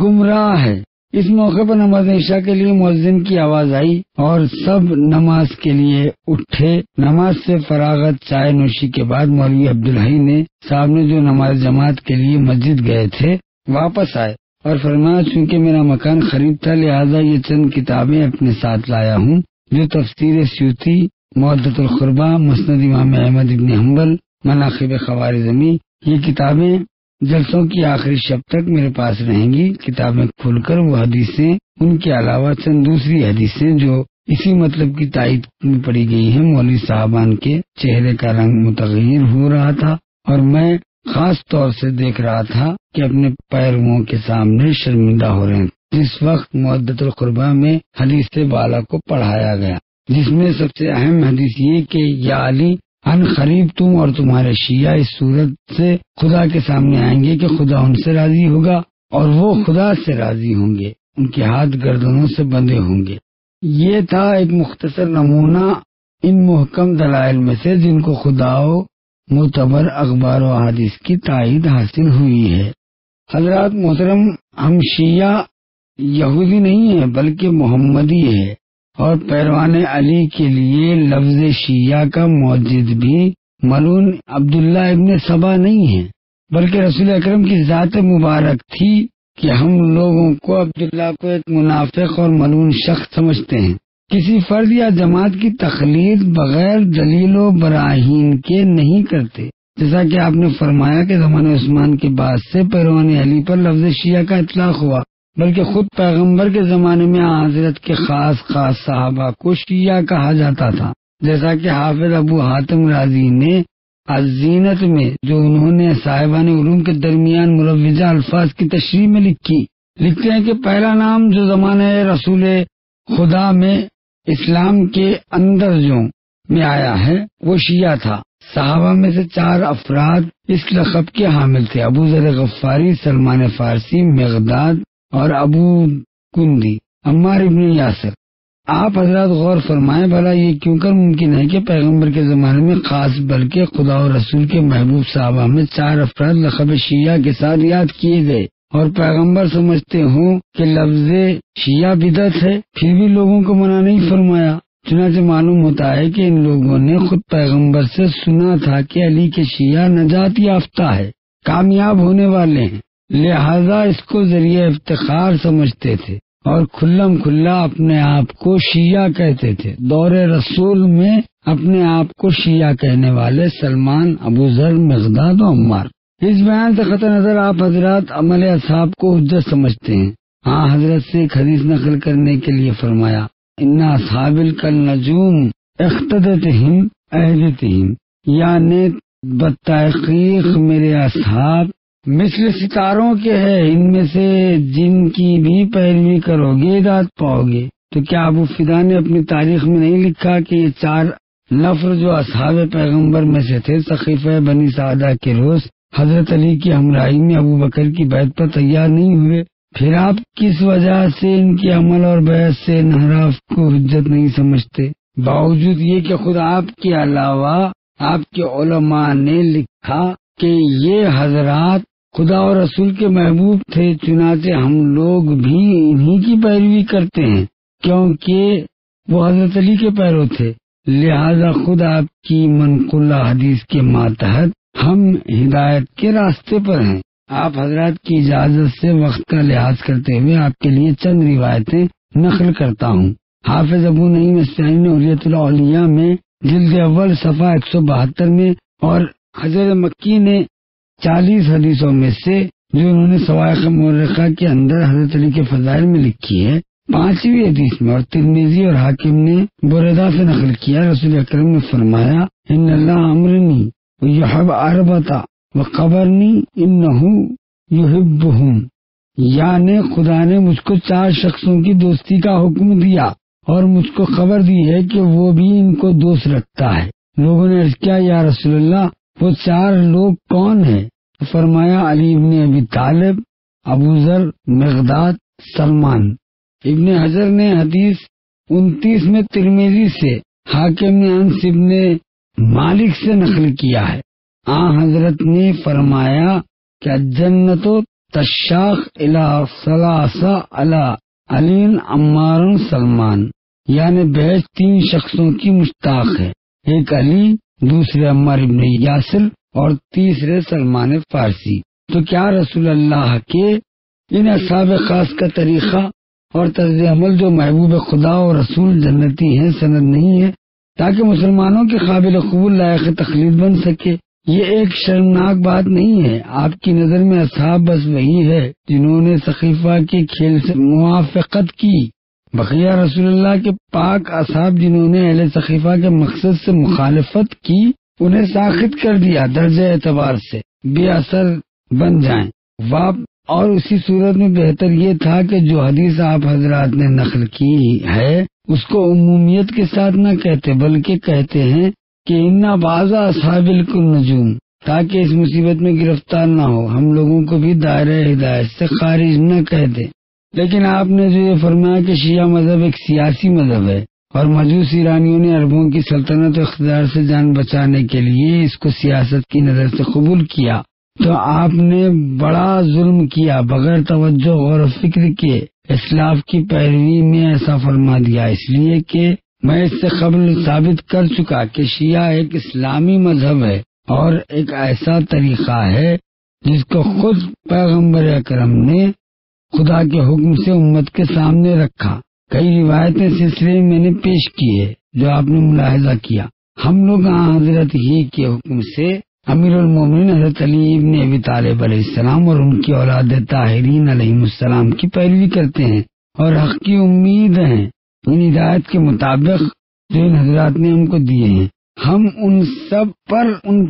گمراہ ہے۔ اس موقع پر نماز عشاء کے لیے مؤذن کی آواز آئی اور سب نماز کے لیے اٹھے۔ نماز سے فراغت چائے نوشی کے بعد مولوی عبدالحی نے صاحب نے جو نماز جماعت کے لیے مسجد گئے تھے واپس آئے اور فرمایا چونکہ میرا مکان خرید تھا لہذا یہ چند کتابیں اپنے ساتھ لایا ہوں، جو تفسیر سیوطی، معدۃ القربہ، مسند امام احمد ابن حنبل، مناقب خوارزمی، یہ کتابیں جلسوں کی آخری شب تک میرے پاس رہیں گی۔ کتابیں کھول کر وہ حدیثیں، ان کے علاوہ چند دوسری حدیثیں جو اسی مطلب کی تائید میں پڑھی گئی ہیں، مولوی صاحبان کے چہرے کا رنگ متغیر ہو رہا تھا اور میں خاص طور سے دیکھ رہا تھا کہ اپنے پیرووں کے سامنے شرمندہ ہو رہے ہیں۔ جس وقت معدۃ القربہ میں حدیث بالا کو پڑھایا گیا، جس میں سب سے اہم حدیث یہ کہ یا علی ان قریب تم اور تمہارے شیعہ اس صورت سے خدا کے سامنے آئیں گے کہ خدا ان سے راضی ہوگا اور وہ خدا سے راضی ہوں گے، ان کے ہاتھ گردنوں سے بندھے ہوں گے۔ یہ تھا ایک مختصر نمونہ ان محکم دلائل میں سے جن کو خدا و معتبر اخبار و احادیث کی تائید حاصل ہوئی ہے۔ حضرات محترم، ہم شیعہ یہودی نہیں ہیں بلکہ محمدی ہے، اور پیروان علی کے لیے لفظ شیعہ کا موجد بھی ملعون عبداللہ ابن سبا نہیں ہے بلکہ رسول اکرم کی ذات مبارک تھی کہ ہم لوگوں کو عبداللہ کو ایک منافق اور ملعون شخص سمجھتے ہیں۔ کسی فرد یا جماعت کی تقلید بغیر دلیل و براہین کے نہیں کرتے، جیسا کہ آپ نے فرمایا کہ زمانہ عثمان کے بعد سے پیروان علی پر لفظ شیعہ کا اطلاق ہوا، بلکہ خود پیغمبر کے زمانے میں حضرت کے خاص صحابہ کو شیعہ کہا جاتا تھا، جیسا کہ حافظ ابو حاتم رازی نے الزینت میں جو انہوں نے صاحبان علوم کے درمیان مروجہ الفاظ کی تشریح میں لکھتے ہیں کہ پہلا نام جو زمانہ رسول خدا میں اسلام کے اندرجوں میں آیا ہے وہ شیعہ تھا۔ صحابہ میں سے 4 افراد اس لقب کے حامل تھے، ابو ذر غفاری، سلمان فارسی، مقداد اور ابو کندی، عمار ابن یاسر۔ آپ حضرات غور فرمائیں، بھلا یہ کیوں کر ممکن ہے کہ پیغمبر کے زمانے میں خاص بلکہ خدا اور رسول کے محبوب صحابہ میں 4 افراد لقب شیعہ کے ساتھ یاد کیے گئے اور پیغمبر سمجھتے ہوں کہ لفظ شیعہ بدعت ہے، پھر بھی لوگوں کو منع نہیں فرمایا؟ چنانچہ معلوم ہوتا ہے کہ ان لوگوں نے خود پیغمبر سے سنا تھا کہ علی کے شیعہ نجات یافتہ ہے، کامیاب ہونے والے ہیں، لہذا اس کو ذریعہ افتخار سمجھتے تھے اور کھلم کھلا اپنے آپ کو شیعہ کہتے تھے۔ دور رسول میں اپنے آپ کو شیعہ کہنے والے سلمان، ابو ذر، مقداد و عمار۔ اس بیان سے قطع نظر آپ حضرات عمل اصحاب کو حجت سمجھتے ہیں۔ ہاں حضرت سے ایک حدیث نقل کرنے کے لیے فرمایا، ان اصحاب کالنجوم اقتدتہم اہدتہم، یعنی بتحقیق میرے اصحاب مثل ستاروں کے ہیں، ان میں سے جن کی بھی پیروی کرو گے ہدایت پاؤ گے۔ تو کیا ابو فدا نے اپنی تاریخ میں نہیں لکھا کہ یہ 4 نفر جو اصحاب پیغمبر میں سے تھے، سقیفہ بنی سعدہ کے روز حضرت علی کی ہمراہی میں ابو بکر کی بیعت پر تیار نہیں ہوئے؟ پھر آپ کس وجہ سے ان کے عمل اور بیعت سے انحراف کو حجت نہیں سمجھتے، باوجود یہ کہ خود آپ کے علاوہ آپ کے علماء نے لکھا کہ یہ حضرات خدا اور رسول کے محبوب تھے؟ چنانچہ ہم لوگ بھی انہی کی پیروی کرتے ہیں کیونکہ وہ حضرت علی کے پیرو تھے، لہذا خود آپ کی منقولہ حدیث کے ماتحت ہم ہدایت کے راستے پر ہیں۔ آپ حضرات کی اجازت سے وقت کا لحاظ کرتے ہوئے آپ کے لیے چند روایتیں نقل کرتا ہوں۔ حافظ ابو نعیم اسفہانی نے حلیۃ الاولیاء میں جلد اول صفحہ 172 میں اور حضرت مکی نے 40 حدیثوں میں سے جو انہوں نے صواعق مورخہ کے اندر حضرت علی کے فضائل میں لکھی ہے، 5ویں حدیث میں اور ترمذی اور حاکم نے بریدہ سے نقل کیا، رسول اکرم نے فرمایا، ان اللہ امرنی یحب اربتا وقبرنی انہ یحبہم، یعنی خدا نے مجھ کو 4 شخصوں کی دوستی کا حکم دیا اور مجھ کو خبر دی ہے کہ وہ بھی ان کو دوست رکھتا ہے۔ لوگوں نے عرض کیا، یا رسول اللہ وہ 4 لوگ کون ہیں؟ فرمایا، علی ابن ابی طالب، ابو ذر، مقداد، سلمان۔ ابن حجر نے حدیث 29 میں ترمذی سے، حاکم نے انس ابن مالک سے نقل کیا ہے، حضرت نے فرمایا کہ جنت و تشاق الی ثلاثہ علی علی عمار سلمان، یعنی بحث 3 شخصوں کی مشتاق ہے، ایک علی، دوسرے عمار ابن یاسر اور تیسرے سلمان فارسی۔ تو کیا رسول اللہ کے ان اصحاب خاص کا طریقہ اور طرز عمل جو محبوب خدا اور رسول جنتی ہیں سند نہیں ہے تاکہ مسلمانوں کے قابل قبول لائق تقلید بن سکے؟ یہ ایک شرمناک بات نہیں ہے۔ آپ کی نظر میں اصحاب بس وہی ہے جنہوں نے سقیفہ کے کھیل سے موافقت کی، بقیہ رسول اللہ کے پاک اصحاب جنہوں نے اہل سقیفہ کے مقصد سے مخالفت کی انہیں ساخط کر دیا، درجہ اعتبار سے بے اثر بن جائیں۔ اور اسی صورت میں بہتر یہ تھا کہ جو حدیث آپ حضرات نے نقل کی ہے اس کو عمومیت کے ساتھ نہ کہتے بلکہ کہتے ہیں کہ انا بعض اصحاب النجوم، تاکہ اس مصیبت میں گرفتار نہ ہو، ہم لوگوں کو بھی دائرہ ہدایت سے خارج نہ کہہ دیں۔ لیکن آپ نے جو یہ فرمایا کہ شیعہ مذہب ایک سیاسی مذہب ہے اور مجوس ایرانیوں نے عربوں کی سلطنت و اقتدار سے جان بچانے کے لیے اس کو سیاست کی نظر سے قبول کیا، تو آپ نے بڑا ظلم کیا، بغیر توجہ غور و فکر کے اسلاف کی پیروی میں ایسا فرما دیا، اس لیے کہ میں اس سے قبل ثابت کر چکا کہ شیعہ ایک اسلامی مذہب ہے اور ایک ایسا طریقہ ہے جس کو خود پیغمبر اکرم نے خدا کے حکم سے امت کے سامنے رکھا۔ کئی روایتیں سلسلے میں نے پیش کی ہے جو آپ نے ملاحظہ کیا۔ ہم لوگ حضرت ہی کے حکم سے امیر المومنین حضرت علی ابن ابی طالب علیہ السلام اور ان کی اولاد طاہرین علیہ السلام کی پیروی کرتے ہیں اور حق کی امید ہیں ان ہدایت کے مطابق جو ان حضرات نے ہم کو دیے ہیں۔ ہم ان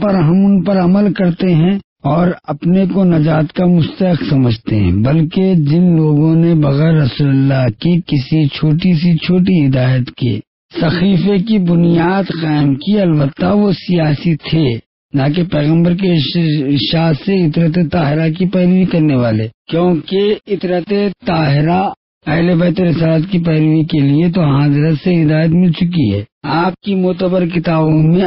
پر عمل کرتے ہیں اور اپنے کو نجات کا مستحق سمجھتے ہیں، بلکہ جن لوگوں نے بغیر رسول اللہ کی کسی چھوٹی ہدایت کے سقیفے کی بنیاد قائم کی، البتہ وہ سیاسی تھے نہ کہ پیغمبر کے ارشاد سے عطرت طاہرہ کی پیروی کرنے والے، کیونکہ عطرت طاہرہ اہل بیت رسالت کی پیروی کے لیے تو حضرت سے ہدایت مل چکی ہے۔ آپ کی معتبر کتابوں میں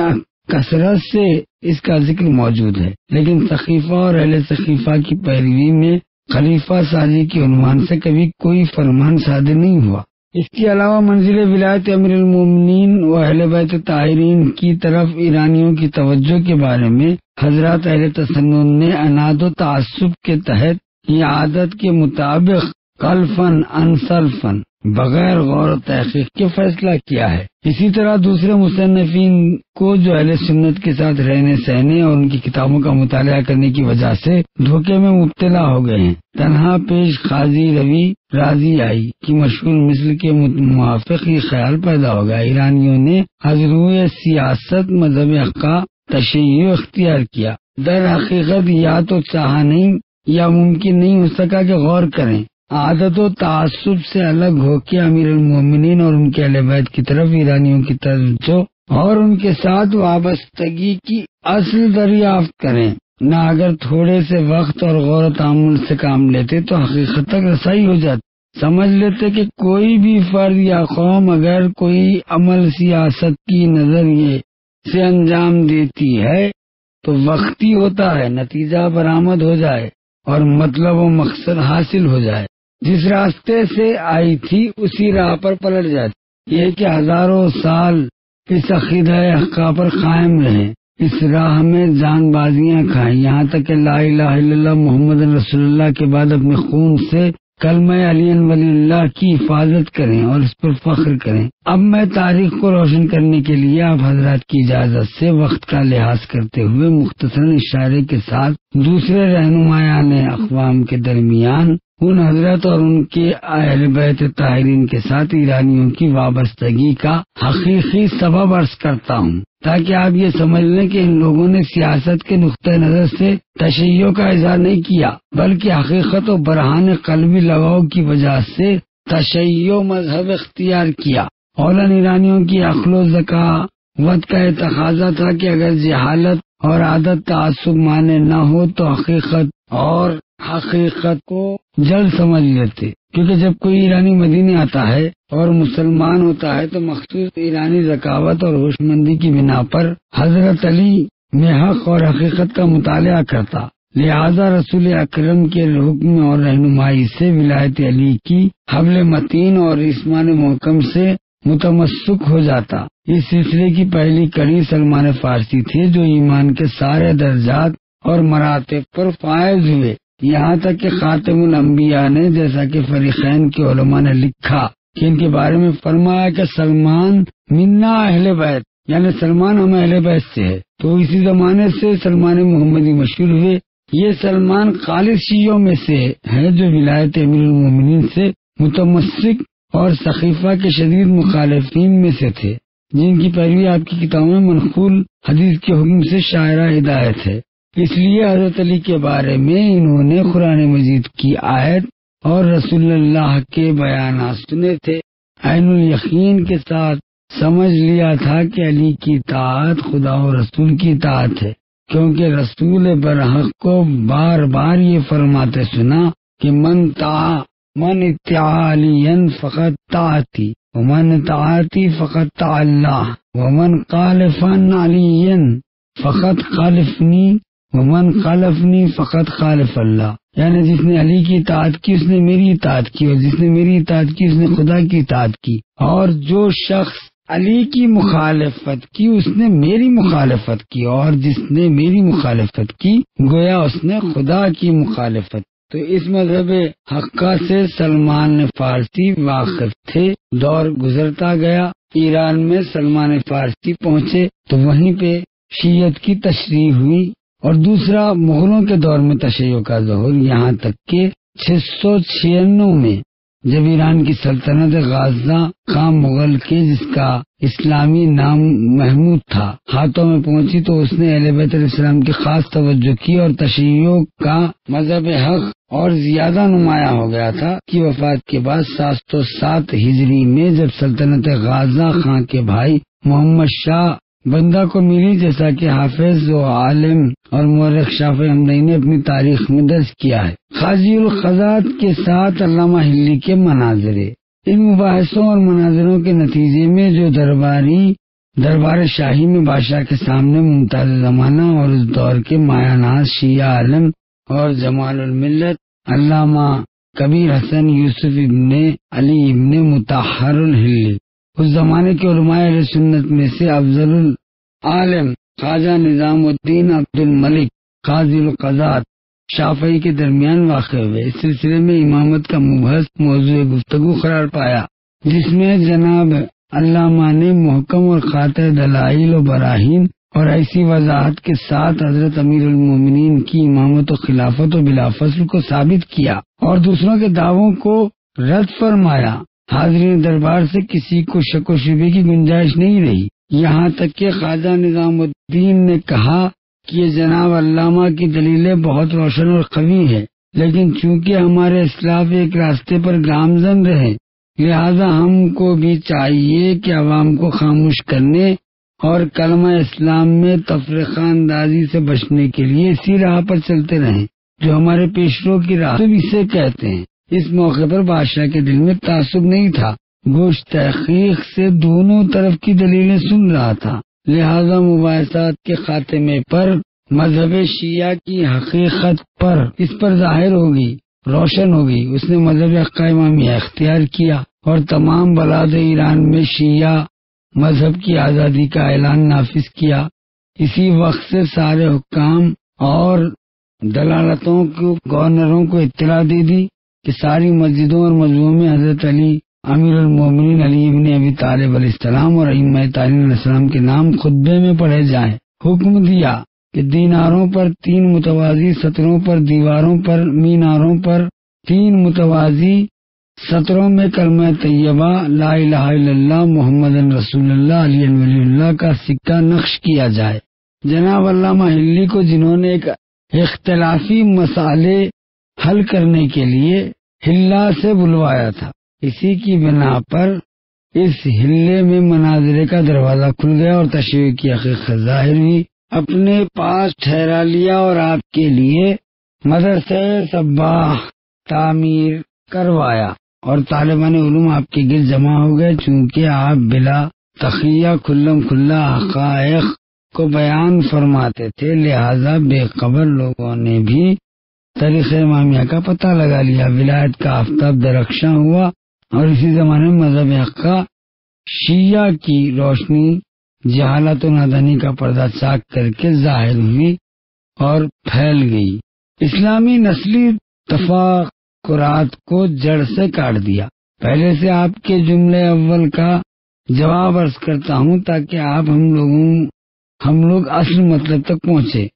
کثرت سے اس کا ذکر موجود ہے، لیکن سقیفہ اور اہل سقیفہ کی پیروی میں خلیفہ سازی کے عنوان سے کبھی کوئی فرمان صادر نہیں ہوا۔ اس کے علاوہ منزل ولایت امیر المومنین و اہل بیت طاہرین کی طرف ایرانیوں کی توجہ کے بارے میں حضرات اہل تسنن نے عناد و تعصب کے تحت یہ عادت کے مطابق خلفاً عن سلفاً بغیر غور و تحقیق کے فیصلہ کیا ہے۔ اسی طرح دوسرے مصنفین کو جو اہل سنت کے ساتھ رہنے سہنے اور ان کی کتابوں کا مطالعہ کرنے کی وجہ سے دھوکے میں مبتلا ہو گئے ہیں۔ تنہا پیش قاضی روی راضی آئی کی مشہور مثل کے موافق یہ خیال پیدا ہوگا، ایرانیوں نے حضروئے سیاست مذہب حق کا تشیع اختیار کیا۔ در حقیقت یا تو چاہا نہیں یا ممکن نہیں ہو سکا کہ غور کریں۔ عادت و تعصب سے الگ ہو کے امیر المومنین اور ان کے اہل بیت کی طرف ایرانیوں کی توجہ اور ان کے ساتھ وابستگی کی اصل دریافت کریں۔ نہ اگر تھوڑے سے وقت اور غور و تأمل سے کام لیتے تو حقیقت تک رسائی ہو جاتی۔ سمجھ لیتے کہ کوئی بھی فرد یا قوم اگر کوئی عمل سیاست کی نظریے سے انجام دیتی ہے تو وقتی ہوتا ہے، نتیجہ برآمد ہو جائے اور مطلب و مقصد حاصل ہو جائے۔ جس راستے سے آئی تھی اسی راہ پر پلٹ جاتی۔ یہ کہ ہزاروں سال اس عقیدہ حقہ پر قائم رہیں، اس راہ میں جان بازیاں کھائیں، یہاں تک کہ لا الہ الا اللہ محمد رسول اللہ کے بعد اپنے خون سے کلمہ علی ولی اللہ کی حفاظت کریں اور اس پر فخر کریں۔ اب میں تاریخ کو روشن کرنے کے لیے آپ حضرات کی اجازت سے وقت کا لحاظ کرتے ہوئے مختصراً اشارے کے ساتھ دوسرے رہنمایان اقوام کے درمیان ان حضرت اور ان کے اہل بیت طاہرین کے ساتھ ایرانیوں کی وابستگی کا حقیقی سبب عرض کرتا ہوں، تاکہ آپ یہ سمجھ لیں کہ ان لوگوں نے سیاست کے نقطۂ نظر سے تشیع کا اظہار نہیں کیا، بلکہ حقیقت و برہان قلبی لگاؤ کی وجہ سے تشیع مذہب اختیار کیا۔ اولاً ایرانیوں کی عقل و ذکاوت کا یہ تقاضا تھا کہ اگر جہالت اور عادت تعصب مانے نہ ہو تو حقیقت کو جلد سمجھ لیتے، کیونکہ جب کوئی ایرانی مدینے آتا ہے اور مسلمان ہوتا ہے تو مخصوص ایرانی ذکاوت اور ہوش مندی کی بنا پر حضرت علی میں حق اور حقیقت کا مطالعہ کرتا، لہذا رسول اکرم کے حکم اور رہنمائی سے ولایت علی کی حبل متین اور ریسمان محکم سے متمسک ہو جاتا۔ اس سلسلے کی پہلی کڑی سلمان فارسی تھے، جو ایمان کے سارے درجات اور مراتب پر فائز ہوئے، یہاں تک کہ خاتم الانبیاء نے، جیسا کہ فریقین کے علماء نے لکھا کہ ان کے بارے میں فرمایا کہ سلمان منا اہل بیت، یعنی سلمان ہم اہل بیت سے ہے، تو اسی زمانے سے سلمان محمدی مشہور ہوئے۔ یہ سلمان خالص شیعوں میں سے ہے جو ولایت امیر المومنین سے متمسک اور سقیفہ کے شدید مخالفین میں سے تھے، جن کی پیروی آپ کی کتابوں میں منقول حدیث کے حکم سے شاعرہ ہدایت ہے۔ اس لیے حضرت علی کے بارے میں انہوں نے قرآن مجید کی آیت اور رسول اللہ کے بیانات سنے تھے۔ عین الیقین کے ساتھ سمجھ لیا تھا کہ علی کی اطاعت خدا و رسول کی اطاعت ہے، کیونکہ رسول برحق کو بار بار یہ فرماتے سنا کہ من اتبع علیٰ فقط طاعتی ومن طاعتی فقط طاع اللہ ومن خالف علیٰ فقط خالفنی ومن خالفنی فقط خالف اللہ، یعنی جس نے علی کی اطاعت کی اس نے میری اطاعت کی، اور جس نے میری اطاعت کی اس نے خدا کی اطاعت کی، اور جو شخص علی کی مخالفت کی اس نے میری مخالفت کی، اور جس نے میری مخالفت کی گویا اس نے خدا کی مخالفت۔ تو اس مذہب حقہ سے سلمان فارسی واقف تھے۔ دور گزرتا گیا، ایران میں سلمان فارسی پہنچے تو وہیں پہ شیعت کی تشریح ہوئی، اور دوسرا مغلوں کے دور میں تشیع کا ظہور، یہاں تک کہ 696 میں جب ایران کی سلطنت غازہ خان مغل کے، جس کا اسلامی نام محمود تھا، ہاتھوں میں پہنچی تو اس نے اہل بیت علیہ السلام کی خاص توجہ کی، اور تشیع کا مذہب حق اور زیادہ نمایاں ہو گیا تھا۔ کی وفات کے بعد 707 ہجری میں جب سلطنت غازہ خان کے بھائی محمد شاہ بندہ کو ملی، جیسا کہ حافظ و عالم اور مورخ شافعی حمدانی نے اپنی تاریخ میں درج کیا ہے۔ قاضی القضات کے ساتھ علامہ ہلی کے مناظرے، ان مباحثوں اور مناظروں کے نتیجے میں جو دربار شاہی میں بادشاہ کے سامنے ممتاز زمانہ اور اس دور کے مایہ ناز شیعہ عالم اور جمال الملت علامہ کبیر حسن یوسف ابن علی ابن مطہر الہلی، اس زمانے کے علماء اہل سنت میں سے افضل العالم خواجہ نظام الدین عبد الملک قاضی القضات شافعی کے درمیان واقع ہوئے۔ اس سلسلے میں امامت کا مبحث موضوع گفتگو قرار پایا، جس میں جناب علامہ نے محکم اور قاطع دلائل و براہین اور ایسی وضاحت کے ساتھ حضرت امیر المومنین کی امامت و خلافت و بلا فصل کو ثابت کیا اور دوسروں کے دعووں کو رد فرمایا۔ حاضرین دربار سے کسی کو شک و شبے کی گنجائش نہیں رہی، یہاں تک کہ خواجہ نظام الدین نے کہا کہ یہ جناب علامہ کی دلیلیں بہت روشن اور قوی ہے، لیکن چونکہ ہمارے اسلاف ایک راستے پر گامزن رہے، لہذا ہم کو بھی چاہیے کہ عوام کو خاموش کرنے اور کلمہ اسلام میں تفرقہ اندازی سے بچنے کے لیے اسی راہ پر چلتے رہیں جو ہمارے پیشرو کی راہ اسے کہتے ہیں۔ اس موقع پر بادشاہ کے دل میں تعصب نہیں تھا، گوش تحقیق سے دونوں طرف کی دلیلیں سن رہا تھا، لہذا مباحثات کے خاتمے پر مذہب شیعہ کی حقیقت پر اس پر ظاہر ہوگی، روشن ہوگی۔ اس نے مذہب حقہ امامیہ اختیار کیا اور تمام بلاد ایران میں شیعہ مذہب کی آزادی کا اعلان نافذ کیا۔ اسی وقت سے سارے حکام اور دلالتوں کو گورنروں کو اطلاع دے دی کہ ساری مسجدوں اور مذہبوں میں حضرت علی امیر المومنین علی ابن ابی طالب علیہ السلام اور ائمہ تعلیم علیہ السلام کے نام خطبے میں پڑھے جائیں۔ حکم دیا کہ دیناروں پر 3 متوازی سطروں پر، دیواروں پر، میناروں پر 3 متوازی سطروں میں کلمہ طیبہ لا الہ الا اللہ محمد رسول اللہ علی ولی اللہ کا سکہ نقش کیا جائے۔ جناب علامہ ہلی کو جنہوں نے ایک اختلافی مسئلے حل کرنے کے لیے ہلا سے بلوایا تھا، اسی کی بنا پر اس ہلے میں مناظرے کا دروازہ کھل گیا اور تشیع کی حقیقت ظاہر ہوئی۔ اپنے پاس ٹھہرا لیا اور آپ کے لیے مدرسہ صباح تعمیر کروایا اور طالبان علوم آپ کے گرد جمع ہو گئے۔ چونکہ آپ بلا تخیہ کھلم کھلا حقائق کو بیان فرماتے تھے، لہذا بے خبر لوگوں نے بھی تاریخ امامیہ کا پتہ لگا لیا۔ ولایت کا آفتاب درخشاں ہوا اور اسی زمانے میں مذہب حق کا شیعہ کی روشنی جہالت و نادانی کا پردہ چاک کر کے ظاہر ہوئی اور پھیل گئی۔ اسلامی نسلی تفاقرات کو جڑ سے کاٹ دیا۔ پہلے سے آپ کے جملے اول کا جواب عرض کرتا ہوں تاکہ آپ ہم لوگ اصل مطلب تک پہنچے۔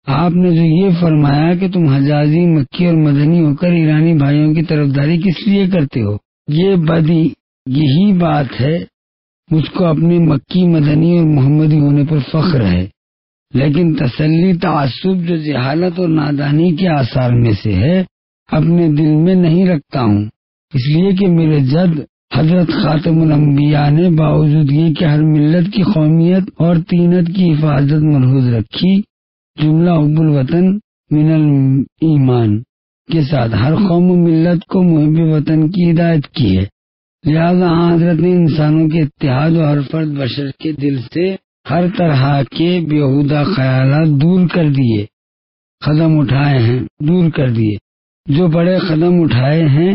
آپ نے جو یہ فرمایا کہ تم حجازی، مکی اور مدنی ہو کر ایرانی بھائیوں کی طرفداری کس لیے کرتے ہو، یہ بدی یہی بات ہے۔ مجھ کو اپنے مکی، مدنی اور محمدی ہونے پر فخر ہے، لیکن تسلی تعصب جو جہالت اور نادانی کے آثار میں سے ہے اپنے دل میں نہیں رکھتا ہوں، اس لیے کہ میرے جد حضرت خاتم الانبیاء نے باوجود یہ کہ ہر ملت کی قومیت اور تینت کی حفاظت ملحوظ رکھی، جملہ حب الوطن من الایمان کے ساتھ ہر قوم و ملت کو محب وطن کی ہدایت کی ہے۔ لہذا حضرت نے انسانوں کے اتحاد و ہر فرد بشر کے دل سے ہر طرح کے بیہودہ خیالات دور کر دیے، دور کر دیے۔ جو بڑے قدم اٹھائے ہیں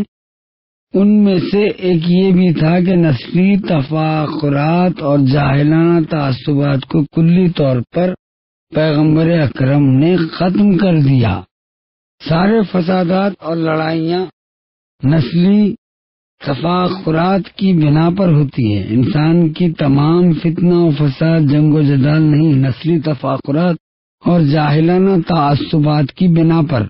ان میں سے ایک یہ بھی تھا کہ نسلی تفاخرات اور جاہلانہ تعصبات کو کلی طور پر پیغمبر اکرم نے ختم کر دیا۔ سارے فسادات اور لڑائیاں نسلی تفاخرات کی بنا پر ہوتی ہے۔ انسان کی تمام فتنہ و فساد جنگ و جدال نہیں، نسلی تفاخرات اور جاہلانہ تعصبات کی بنا پر۔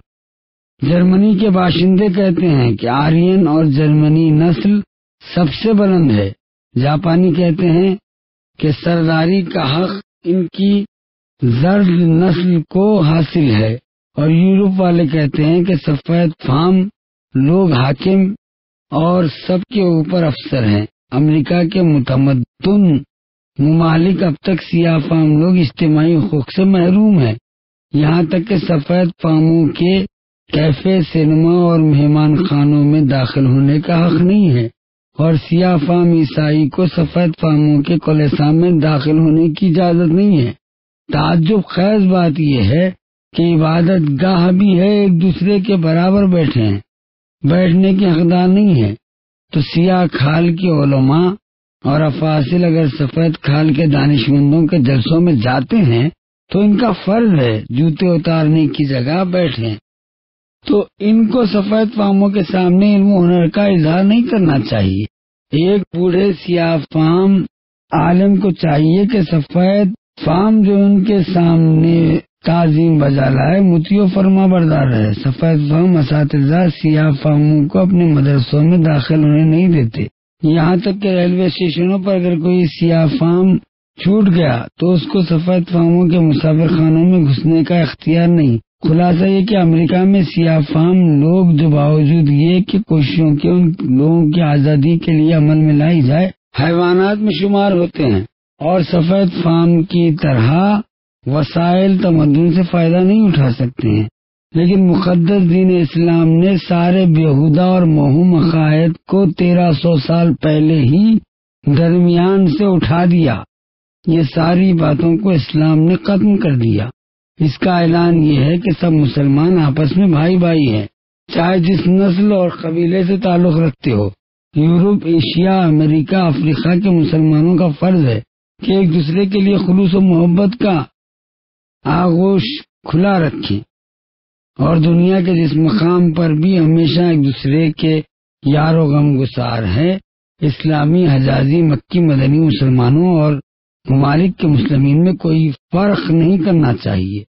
جرمنی کے باشندے کہتے ہیں کہ آرین اور جرمنی نسل سب سے بلند ہے۔ جاپانی کہتے ہیں کہ سرداری کا حق ان کی زرد نسل کو حاصل ہے، اور یورپ والے کہتے ہیں کہ سفید فام لوگ حاکم اور سب کے اوپر افسر ہیں۔ امریکہ کے متمدن ممالک اب تک سیاہ فام لوگ اجتماعی حقوق سے محروم ہیں، یہاں تک کہ سفید فاموں کے کیفے، سینما اور مہمان خانوں میں داخل ہونے کا حق نہیں ہے، اور سیاہ فام عیسائی کو سفید فاموں کے کلیسا میں داخل ہونے کی اجازت نہیں ہے۔ تعجب خیز بات یہ ہے کہ عبادت گاہ بھی ہے، ایک دوسرے کے برابر بیٹھے ہیں، بیٹھنے کے حقدار نہیں ہے۔ تو سیاہ کھال کے علماء اور افاضل اگر سفید کھال کے دانشمندوں کے جلسوں میں جاتے ہیں تو ان کا فرض ہے جوتے اتارنے کی جگہ بیٹھیں، تو ان کو سفید فاموں کے سامنے علم و ہنر کا اظہار نہیں کرنا چاہیے۔ ایک بوڑھے سیاہ فام عالم کو چاہیے کہ سفید فام جو ان کے سامنے تعظیم بجا لائے، مطیع و فرما بردار ہے۔ سفید فام اساتذہ سیاہ فاموں کو اپنے مدرسوں میں داخل ہونے نہیں دیتے، یہاں تک کہ ریلوے اسٹیشنوں پر اگر کوئی سیاہ فام چھوٹ گیا تو اس کو سفید فاموں کے مسافر خانوں میں گھسنے کا اختیار نہیں۔ خلاصہ یہ کہ امریکہ میں سیاہ فام لوگ جو باوجود یہ کہ کوششوں کے ان لوگوں کی آزادی کے لیے عمل میں لائی جائے حیوانات میں شمار ہوتے ہیں، اور سفید فام کی طرح وسائل تمدن سے فائدہ نہیں اٹھا سکتے ہیں، لیکن مقدس دین اسلام نے سارے بیہودہ اور موہوم عقائد کو 1300 سال پہلے ہی درمیان سے اٹھا دیا۔ یہ ساری باتوں کو اسلام نے ختم کر دیا۔ اس کا اعلان یہ ہے کہ سب مسلمان آپس میں بھائی بھائی ہیں، چاہے جس نسل اور قبیلے سے تعلق رکھتے ہو۔ یورپ، ایشیا، امریکہ، افریقہ کے مسلمانوں کا فرض ہے کہ ایک دوسرے کے لیے خلوص و محبت کا آغوش کھلا رکھیں، اور دنیا کے جس مقام پر بھی ہمیشہ ایک دوسرے کے یار و غم گسار ہے، اسلامی، حجازی، مکی، مدنی مسلمانوں اور ممالک کے مسلمین میں کوئی فرق نہیں کرنا چاہیے۔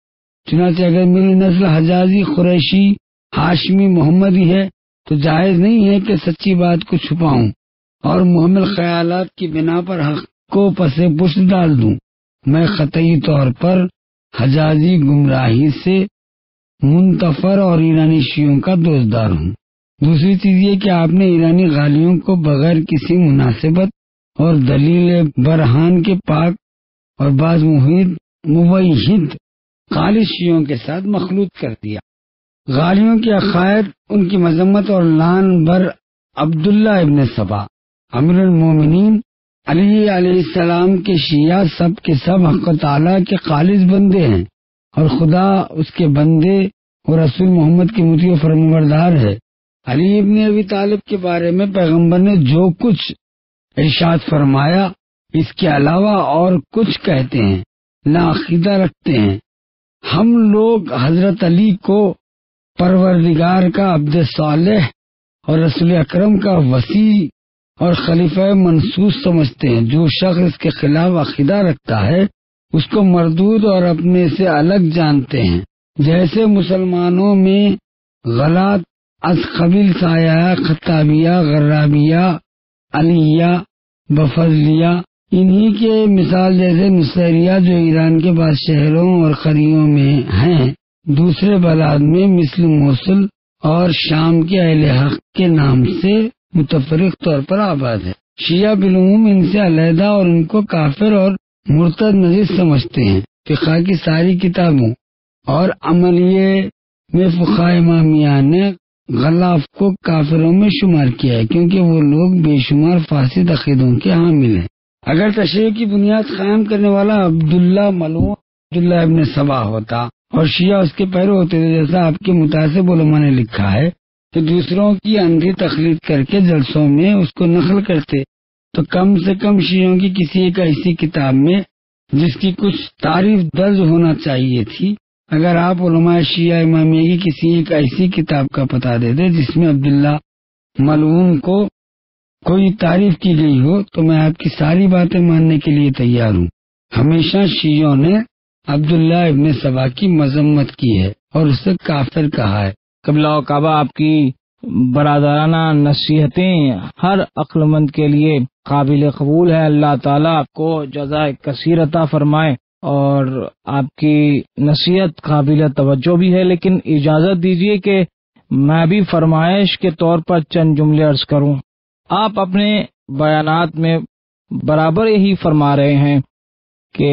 چنانچہ اگر میری نسل حجازی، قریشی، ہاشمی، محمدی ہے تو جائز نہیں ہے کہ سچی بات کو چھپاؤں اور محمل خیالات کی بنا پر حق کو پس پشت ڈال دوں۔ میں قطعی طور پر حجازی گمراہی سے منتفر اور ایرانی شیعوں کا دوستدار ہوں۔ دوسری چیز یہ کہ آپ نے ایرانی غالیوں کو بغیر کسی مناسبت اور دلیل برہان کے پاک اور بعض موحد خالص شیعوں کے ساتھ مخلوط کر دیا۔ غالیوں کے عقائد، ان کی مذمت اور لعن بر عبداللہ ابن سبا امیر المومنین علی علیہ السلام کے شیعہ سب کے سب حق تعالیٰ کے خالص بندے ہیں، اور خدا اس کے بندے اور رسول محمد کے مطیع و فرمانبردار ہے۔ علی ابن ابی طالب کے بارے میں پیغمبر نے جو کچھ ارشاد فرمایا اس کے علاوہ اور کچھ کہتے ہیں، نا عقیدہ رکھتے ہیں۔ ہم لوگ حضرت علی کو پروردگار کا عبد صالح اور رسول اکرم کا وسیع اور خلیفہ منصوص سمجھتے ہیں۔ جو شخص اس کے خلاف عقیدہ رکھتا ہے اس کو مردود اور اپنے سے الگ جانتے ہیں۔ جیسے مسلمانوں میں غلط از قبیل سایہ، خطابیہ، غرابیہ، علیہ، بفضلیہ، انہی کے مثال جیسے نصیریہ جو ایران کے بعض شہروں اور قریوں میں ہیں، دوسرے بلاد میں مثل موصل اور شام کے اہل حق کے نام سے متفرق طور پر آباد ہے۔ شیعہ بالعموم ان سے علیحدہ اور ان کو کافر اور مرتد نجس سمجھتے ہیں۔ فقہ کی ساری کتابوں اور عملیے میں فقہ امامیہ نے غلاف کو کافروں میں شمار کیا ہے، کیونکہ وہ لوگ بے شمار فاسد عقیدوں کے حامل ہیں۔ اگر تشیع کی بنیاد قائم کرنے والا عبداللہ ملعون عبداللہ ابن سبا ہوتا اور شیعہ اس کے پیرو ہوتے تھے، جیسا آپ کے متعصب علماء نے لکھا ہے، تو دوسروں کی اندھی تقلید کر کے جلسوں میں اس کو نقل کرتے، تو کم سے کم شیعوں کی کسی ایک ایسی کتاب میں جس کی کچھ تعریف درج ہونا چاہیے تھی۔ اگر آپ علماء شیعہ امامیہ کی کسی ایک ایسی کتاب کا پتہ دے دیں جس میں عبداللہ ملعون کو کوئی تعریف کی گئی ہو تو میں آپ کی ساری باتیں ماننے کے لیے تیار ہوں۔ ہمیشہ شیعوں نے عبداللہ ابن سبا کی مذمت کی ہے اور اسے کافر کہا ہے۔ قبلہ و کعبہ آپ کی برادرانہ نصیحتیں ہر عقل مند کے لیے قابل قبول ہے۔ اللہ تعالیٰ آپ کو جزائے کثیر عطا فرمائے، اور آپ کی نصیحت قابل توجہ بھی ہے، لیکن اجازت دیجیے کہ میں بھی فرمائش کے طور پر چند جملے عرض کروں۔ آپ اپنے بیانات میں برابر یہی فرما رہے ہیں کہ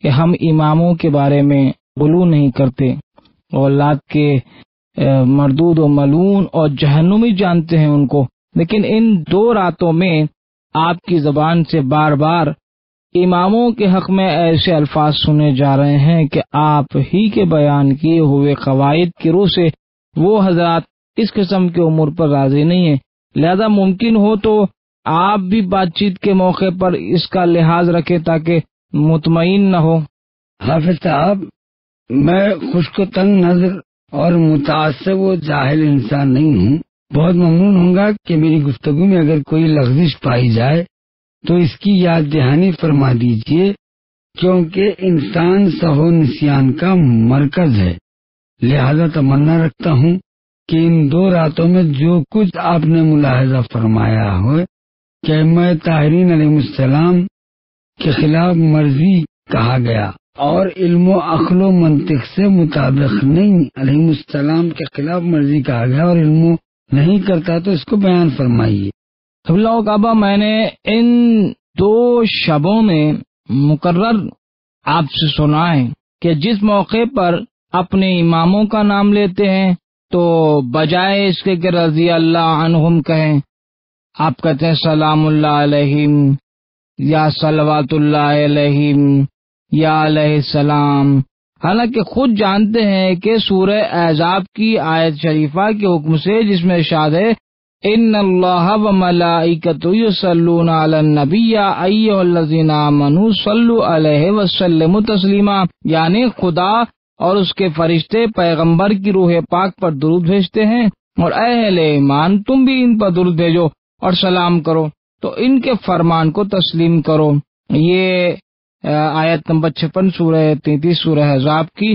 ہم اماموں کے بارے میں غلو نہیں کرتے، اولاد کے مردود و ملعون اور جہنمی جانتے ہیں ان کو، لیکن ان 2 راتوں میں آپ کی زبان سے بار بار اماموں کے حق میں ایسے الفاظ سنے جا رہے ہیں کہ آپ ہی کے بیان کیے ہوئے قواعد کی روح سے وہ حضرات اس قسم کے امور پر راضی نہیں ہیں، لہذا ممکن ہو تو آپ بھی بات چیت کے موقع پر اس کا لحاظ رکھیں تاکہ مطمئن نہ ہو۔ حافظ صاحب، میں خشک و تنگ نظر اور متعصب و جاہل انسان نہیں ہوں، بہت ممنون ہوں گا کہ میری گفتگو میں اگر کوئی لغزش پائی جائے تو اس کی یاد دہانی فرما دیجیے، کیونکہ انسان سہو نسیان کا مرکز ہے، لہذا تمنا رکھتا ہوں کہ ان 2 راتوں میں جو کچھ آپ نے ملاحظہ فرمایا ہو کہ میں طاہرین علیہ السلام کے خلاف مرضی کہا گیا اور علم و عقل و منطق سے مطابق نہیں، علیہ السلام کے خلاف مرضی کہا گیا اور علم و نہیں کرتا تو اس کو بیان فرمائیے۔ اللہ کعبہ، میں نے ان 2 شبوں میں مقرر آپ سے سنا ہے کہ جس موقع پر اپنے اماموں کا نام لیتے ہیں تو بجائے اس کے کہ رضی اللہ عنہم کہیں، آپ کہتے ہیں سلام اللہ علیہم یا صلوات اللہ علیہم یا علیہ السلام، حالانکہ خود جانتے ہیں کہ سورہ احزاب کی آیت شریفہ کے حکم سے جس میں ارشاد ہے ان اللہ وملائکتہ یصلون علی النبی یا ایھا الذین آمنوا صلوا علیہ وسلموا تسلیما، یعنی خدا اور اس کے فرشتے پیغمبر کی روح پاک پر درود بھیجتے ہیں اور اے اہل ایمان تم بھی ان پر درود بھیجو اور سلام کرو، تو ان کے فرمان کو تسلیم کرو۔ یہ آیت نمبر 56 سورہ 33 سورہ احزاب کی۔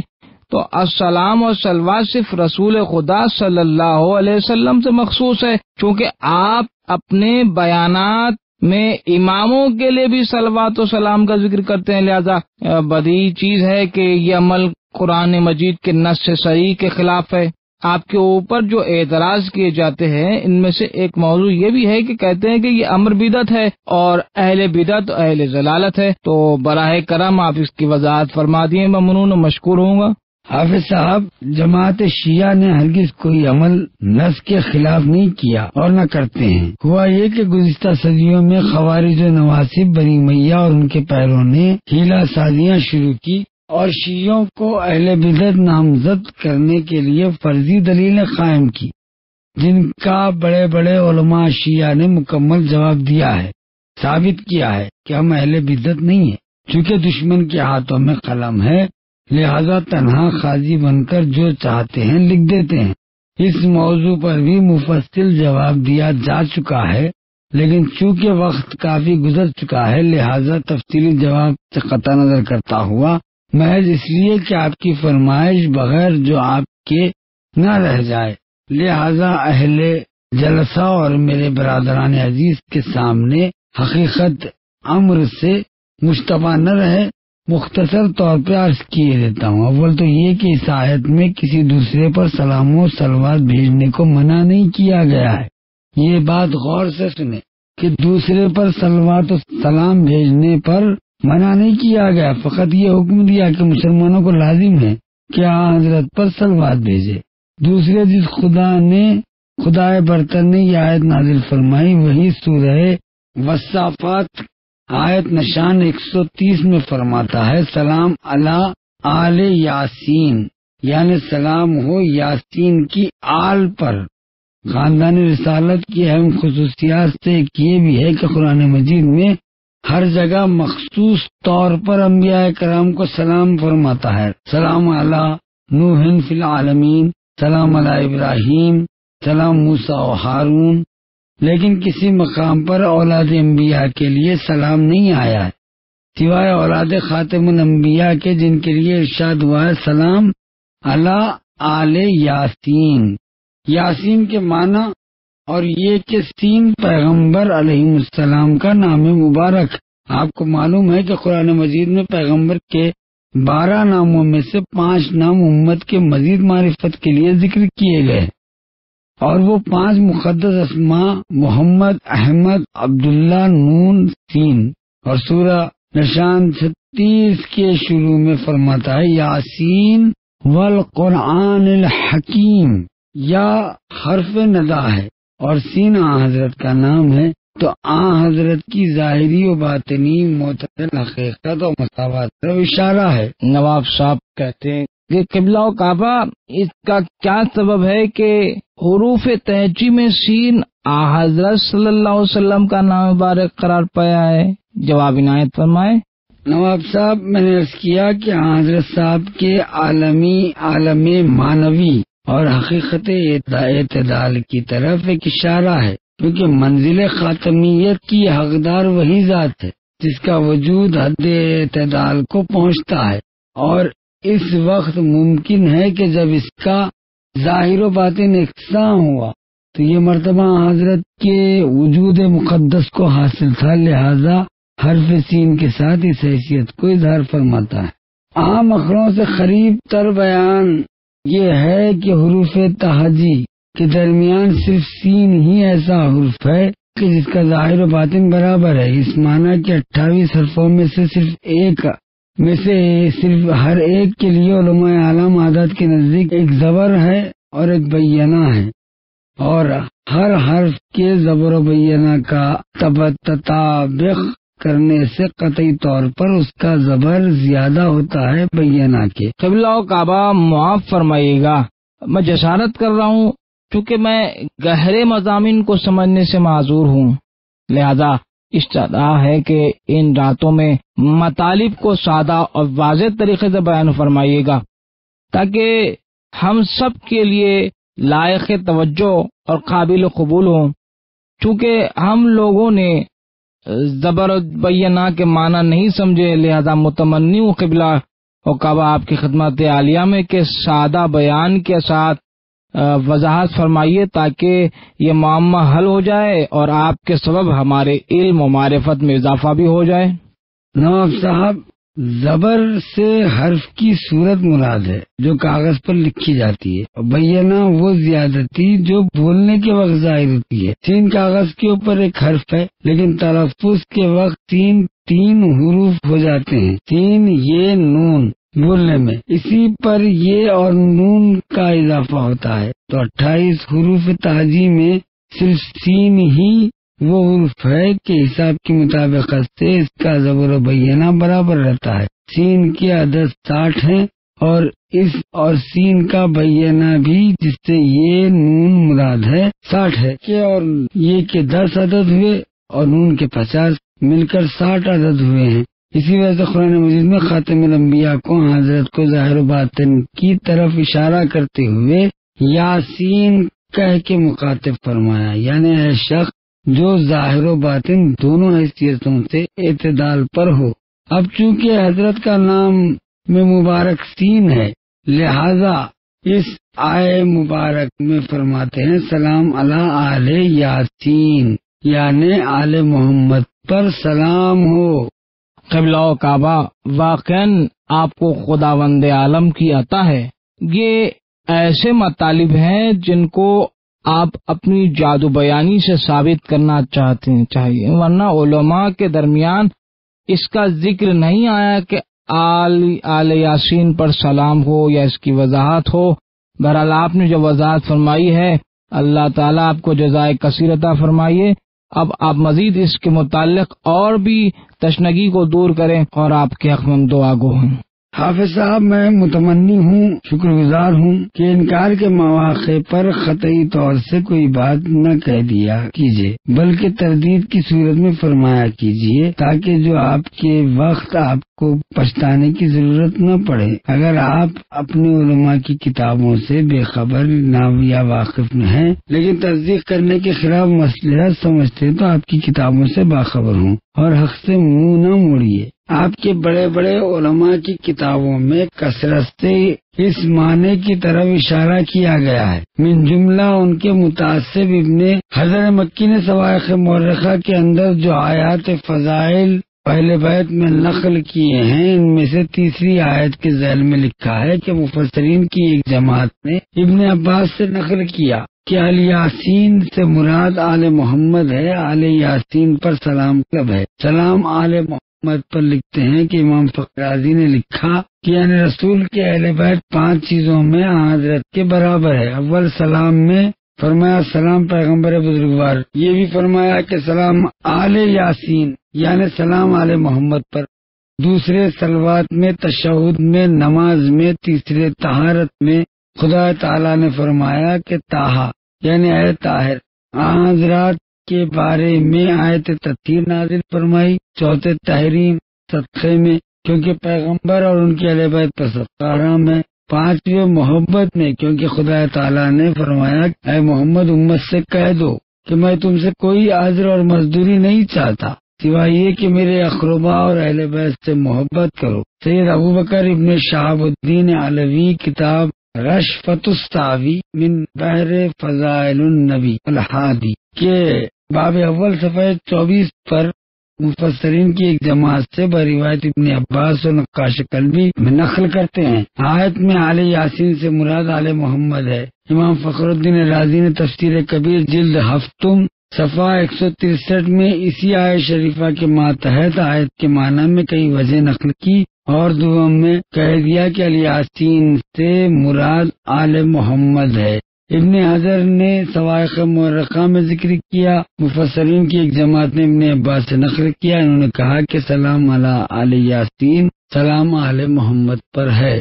تو السلام اور صلوات صرف رسول خدا صلی اللہ علیہ وسلم سے مخصوص ہے، چونکہ آپ اپنے بیانات میں اماموں کے لیے بھی صلوات و سلام کا ذکر کرتے ہیں، لہذا بدیہی چیز ہے کہ یہ عمل قرآن مجید کے نص صریح کے خلاف ہے۔ آپ کے اوپر جو اعتراض کیے جاتے ہیں ان میں سے ایک موضوع یہ بھی ہے کہ کہتے ہیں کہ یہ امر بدعت ہے اور اہل بدعت اہل ضلالت ہے، تو براہ کرم آپ اس کی وضاحت فرما دیے، ممنون و مشکور ہوں گا۔ حافظ صاحب، جماعت شیعہ نے ہرگز کوئی عمل نص کے خلاف نہیں کیا اور نہ کرتے ہیں۔ ہوا یہ کہ گزشتہ صدیوں میں خوارج و نواصب بنی امیہ اور ان کے پیروں نے ہیلا سازیاں شروع کی اور شیعوں کو اہل بدعت نامزد کرنے کے لیے فرضی دلیلیں قائم کی، جن کا بڑے بڑے علماء شیعہ نے مکمل جواب دیا ہے، ثابت کیا ہے کہ ہم اہل بدعت نہیں ہیں، چونکہ دشمن کے ہاتھوں میں قلم ہے، لہذا تنہا قاضی بن کر جو چاہتے ہیں لکھ دیتے ہیں۔ اس موضوع پر بھی مفصل جواب دیا جا چکا ہے، لیکن چونکہ وقت کافی گزر چکا ہے لہذا تفصیلی جواب سے قطع نظر کرتا ہوا محض اس لیے کہ آپ کی فرمائش بغیر جو آپ کے نہ رہ جائے، لہذا اہل جلسہ اور میرے برادران عزیز کے سامنے حقیقت امر سے مشتبہ نہ رہے، مختصر طور پہ عرض کیے دیتا ہوں۔ اول تو یہ کہ اس آیت میں کسی دوسرے پر سلام و صلوات بھیجنے کو منع نہیں کیا گیا ہے، یہ بات غور سے سنیں کہ دوسرے پر صلوات و سلام بھیجنے پر منع نہیں کیا گیا، فقط یہ حکم دیا کہ مسلمانوں کو لازم ہے کہ حضرت پر صلوات بھیجے۔ دوسرے جس خدائے برتر نے یہ آیت نازل فرمائی وہی سورہ والصافات آیت نشان 130 میں فرماتا ہے سلام علی آل یاسین، یعنی سلام ہو یاسین کی آل پر۔ خاندان رسالت کی اہم خصوصیات سے ایک یہ بھی ہے کہ قرآن مجید میں ہر جگہ مخصوص طور پر انبیاء کرام کو سلام فرماتا ہے، سلام علی نوح فی العالمین، سلام علی ابراہیم، سلام موسیٰ و ہارون، لیکن کسی مقام پر اولاد انبیاء کے لیے سلام نہیں آیا ہے سوائے اولاد خاتم الانبیاء کے، جن کے لیے ارشاد ہوا ہے سلام علی آل یاسین۔ یاسین کے معنی اور یہ کہ سین پیغمبر علیہ السلام کا نام مبارک۔ آپ کو معلوم ہے کہ قرآن مجید میں پیغمبر کے 12 ناموں میں سے 5 نام امت کے مزید معرفت کے لیے ذکر کیے گئے، اور وہ 5 مقدس اسماء محمد، احمد، عبداللہ، نون، سین، اور سورہ نشان 36 کے شروع میں فرماتا ہے یاسین والقرآن الحکیم، یا حرف ندا ہے اور سین حضرت کا نام ہے، تو حضرت کی ظاہری و باطنی معتدل حقیقت اور مساوات پر اشارہ ہے۔ نواب صاحب کہتے ہیں کہ قبلہ و کعبہ، اس کا کیا سبب ہے کہ حروف تہجی میں سین حضرت صلی اللہ علیہ وسلم کا نام مبارک قرار پایا ہے؟ جواب عنایت فرمائے۔ نواب صاحب، میں نے عرض کیا کہ حضرت صاحب کے عالم معنوی اور حقیقت اعتدال کی طرف ایک اشارہ ہے، کیونکہ منزل خاتمیت کی حقدار وہی ذات ہے جس کا وجود حد اعتدال کو پہنچتا ہے، اور اس وقت ممکن ہے کہ جب اس کا ظاہر و باطن یکساں ہوا تو یہ مرتبہ حضرت کے وجود مقدس کو حاصل تھا، لہذا حرف سین کے ساتھ اس حیثیت کو اظہار فرماتا ہے۔ عام اخروں سے قریب تر بیان یہ ہے کہ حروف تہجی کے درمیان صرف سین ہی ایسا حرف ہے کہ جس کا ظاہر و باطن برابر ہے، اس معنی کہ 28 حرفوں میں سے صرف ہر ایک کے لیے علماء اعلیٰ عادت کے نزدیک ایک زبر ہے اور ایک بینہ ہے، اور ہر حرف کے زبر و بینہ کا تطابق کرنے سے قطعی طور پر اس کا زبر زیادہ ہوتا ہے بینہ کے۔ قبلہ و کعبہ معاف فرمائیے گا، میں جسارت کر رہا ہوں چونکہ میں گہرے مضامین کو سمجھنے سے معذور ہوں، لہذا استدعا ہے کہ ان راتوں میں مطالب کو سادہ اور واضح طریقے سے بیان فرمائیے گا تاکہ ہم سب کے لیے لائق توجہ اور قابل قبول ہوں۔ چونکہ ہم لوگوں نے زبر و بینہ کے معنی نہیں سمجھے، لہذا متمنی ہوں قبلہ و کعبہ آپ کی خدمت عالیہ میں کہ سادہ بیان کے ساتھ وضاحت فرمائیے تاکہ یہ معمہ حل ہو جائے اور آپ کے سبب ہمارے علم و معرفت میں اضافہ بھی ہو جائے۔ نواب صاحب، زبر سے حرف کی صورت مراد ہے جو کاغذ پر لکھی جاتی ہے، اور بینہ وہ زیادتی جو بولنے کے وقت ظاہر ہوتی ہے۔ سین کاغذ کے اوپر ایک حرف ہے، لیکن تلفظ کے وقت تین حروف ہو جاتے ہیں، سین، یہ، نون بولنے میں، اسی پر یہ اور نون کا اضافہ ہوتا ہے، تو 28 حروف تہجی میں صرف سین ہی وہ حروف ہے کہ حساب کی مطابقت سے اس کا زبر و بینہ برابر رہتا ہے۔ سین کے عدد 60 ہیں اور سین کا بینہ بھی جس سے یہ نون مراد ہے 60 ہے کہ اور یہ کے 10 عدد ہوئے اور نون کے 50 مل کر 60 عدد ہوئے ہیں۔ اسی وجہ سے قرآن مجید میں خاتم الانبیاء کو حضرت کو ظاہر و باطن کی طرف اشارہ کرتے ہوئے یاسین کہہ کے مخاطب فرمایا، یعنی اے شخص جو ظاہر و باطن دونوں حیثیتوں سے اعتدال پر ہو۔ اب چونکہ حضرت کا نام میں مبارک سین ہے، لہذا اس آئے مبارک میں فرماتے ہیں سلام علی آل یاسین، یعنی آل محمد پر سلام ہو۔ قبلہ و کعبہ، واقعاً آپ کو خداوند عالم کی عطا ہے۔ یہ ایسے مطالب ہیں جن کو آپ اپنی جادو بیانی سے ثابت کرنا چاہیے، ورنہ علماء کے درمیان اس کا ذکر نہیں آیا کہ آل یاسین پر سلام ہو یا اس کی وضاحت ہو۔ بہرحال آپ نے جو وضاحت فرمائی ہے، اللہ تعالیٰ آپ کو جزائے کثیر عطا فرمائیے۔ اب آپ مزید اس کے متعلق اور بھی تشنگی کو دور کریں اور آپ کے حق میں دعا گو ہیں۔ حافظ صاحب، میں متمنی ہوں، شکر گزار ہوں کہ انکار کے مواقع پر قطعی طور سے کوئی بات نہ کہہ دیا کیجیے، بلکہ تردید کی صورت میں فرمایا کیجیے تاکہ جو آپ کے وقت آپ کو پچھتانے کی ضرورت نہ پڑے۔ اگر آپ اپنے علماء کی کتابوں سے بے خبر نہ یا واقف نہ ہیں لیکن تصدیق کرنے کے خلاف مصلحت سمجھتے تو آپ کی کتابوں سے باخبر ہوں اور حق سے منہ نہ موڑیے۔ آپ کے بڑے بڑے علماء کی کتابوں میں کثرت سے اس معنی کی طرف اشارہ کیا گیا ہے، من جملہ ان کے متعصب ابن حضر مکی نے صواعق مورخہ کے اندر جو آیات فضائل پہلے بیت میں نقل کیے ہیں، ان میں سے تیسری آیت کے ذیل میں لکھا ہے کہ مفسرین کی ایک جماعت نے ابن عباس سے نقل کیا کہ آل یاسین سے مراد آل محمد ہے، آل یاسین پر سلام کب ہے؟ سلام آل محمد پر لکھتے ہیں کہ امام فخر رازی نے لکھا کہ یعنی رسول کے اہل بیت 5 چیزوں میں حضرت کے برابر ہے۔ اول سلام میں فرمایا سلام پیغمبر بزرگوار، یہ بھی فرمایا کہ سلام آل یاسین یعنی سلام آل محمد پر، دوسرے صلوات میں، تشہد میں، نماز میں، تیسرے طہارت میں خدا تعالیٰ نے فرمایا کہ طٰہٰ یعنی اے طاہر، حضرات کے بارے میں آیت تطہیر نازل فرمائی، چوتھے تحریم صدقے میں کیونکہ پیغمبر اور ان کے اہل بیت پر صدقہ حرام ہے، پانچویں محبت میں کیونکہ خدا تعالیٰ نے فرمایا اے محمد امت سے کہہ دو کہ میں تم سے کوئی اجر اور مزدوری نہیں چاہتا سوائے یہ کہ میرے اقربا اور اہل بیت سے محبت کرو۔ سید ابوبکر ابن شہاب الدین علوی کتاب رشفۃ الساوی من بحر فضائل النبی الحادی کے باب اول صفحہ 24 پر مفسرین کی ایک جماعت سے بروایت ابن عباس اور نقاش قلبی میں نقل کرتے ہیں، آیت میں آل یاسین سے مراد آل محمد ہے۔ امام فخر الدین رازی نے تفسیر کبیر جلد ہفتم صفحہ 163 میں اسی آیت شریفہ کے ماتحت آیت کے معنی میں کئی وجہ نقل کی اور دوم میں کہہ دیا کہ آل یاسین سے مراد آل محمد ہے۔ ابن حجر نے صواعق مورخہ میں ذکر کیا، مفسرین کی ایک جماعت نے ابن عباس سے نقل کیا، انہوں نے کہا کہ سلام علی آل یاسین سلام آل محمد پر ہے،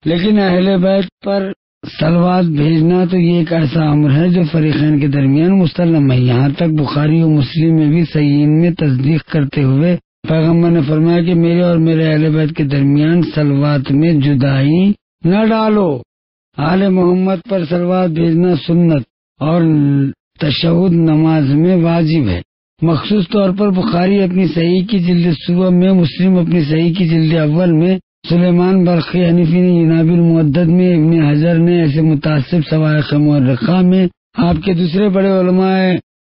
لیکن اہل بیت پر صلوات بھیجنا تو یہ ایک ایسا امر ہے جو فریقین کے درمیان مسلم ہے، یہاں تک بخاری و مسلم میں بھی صحیحین میں تصدیق کرتے ہوئے پیغمبر نے فرمایا کہ میرے اور میرے اہل بیت کے درمیان صلوات میں جدائی نہ ڈالو۔ آل محمد پر صلوات بھیجنا سنت اور تشہد نماز میں واجب ہے۔ مخصوص طور پر بخاری اپنی صحیح کی جلد صوبہ میں، مسلم اپنی صحیح کی جلد اول میں، سلیمان بلخی حنفی نے جناب المعدد میں، ابن حجر نے ایسے متعصب صواعق مورخہ میں آپ کے دوسرے بڑے علماء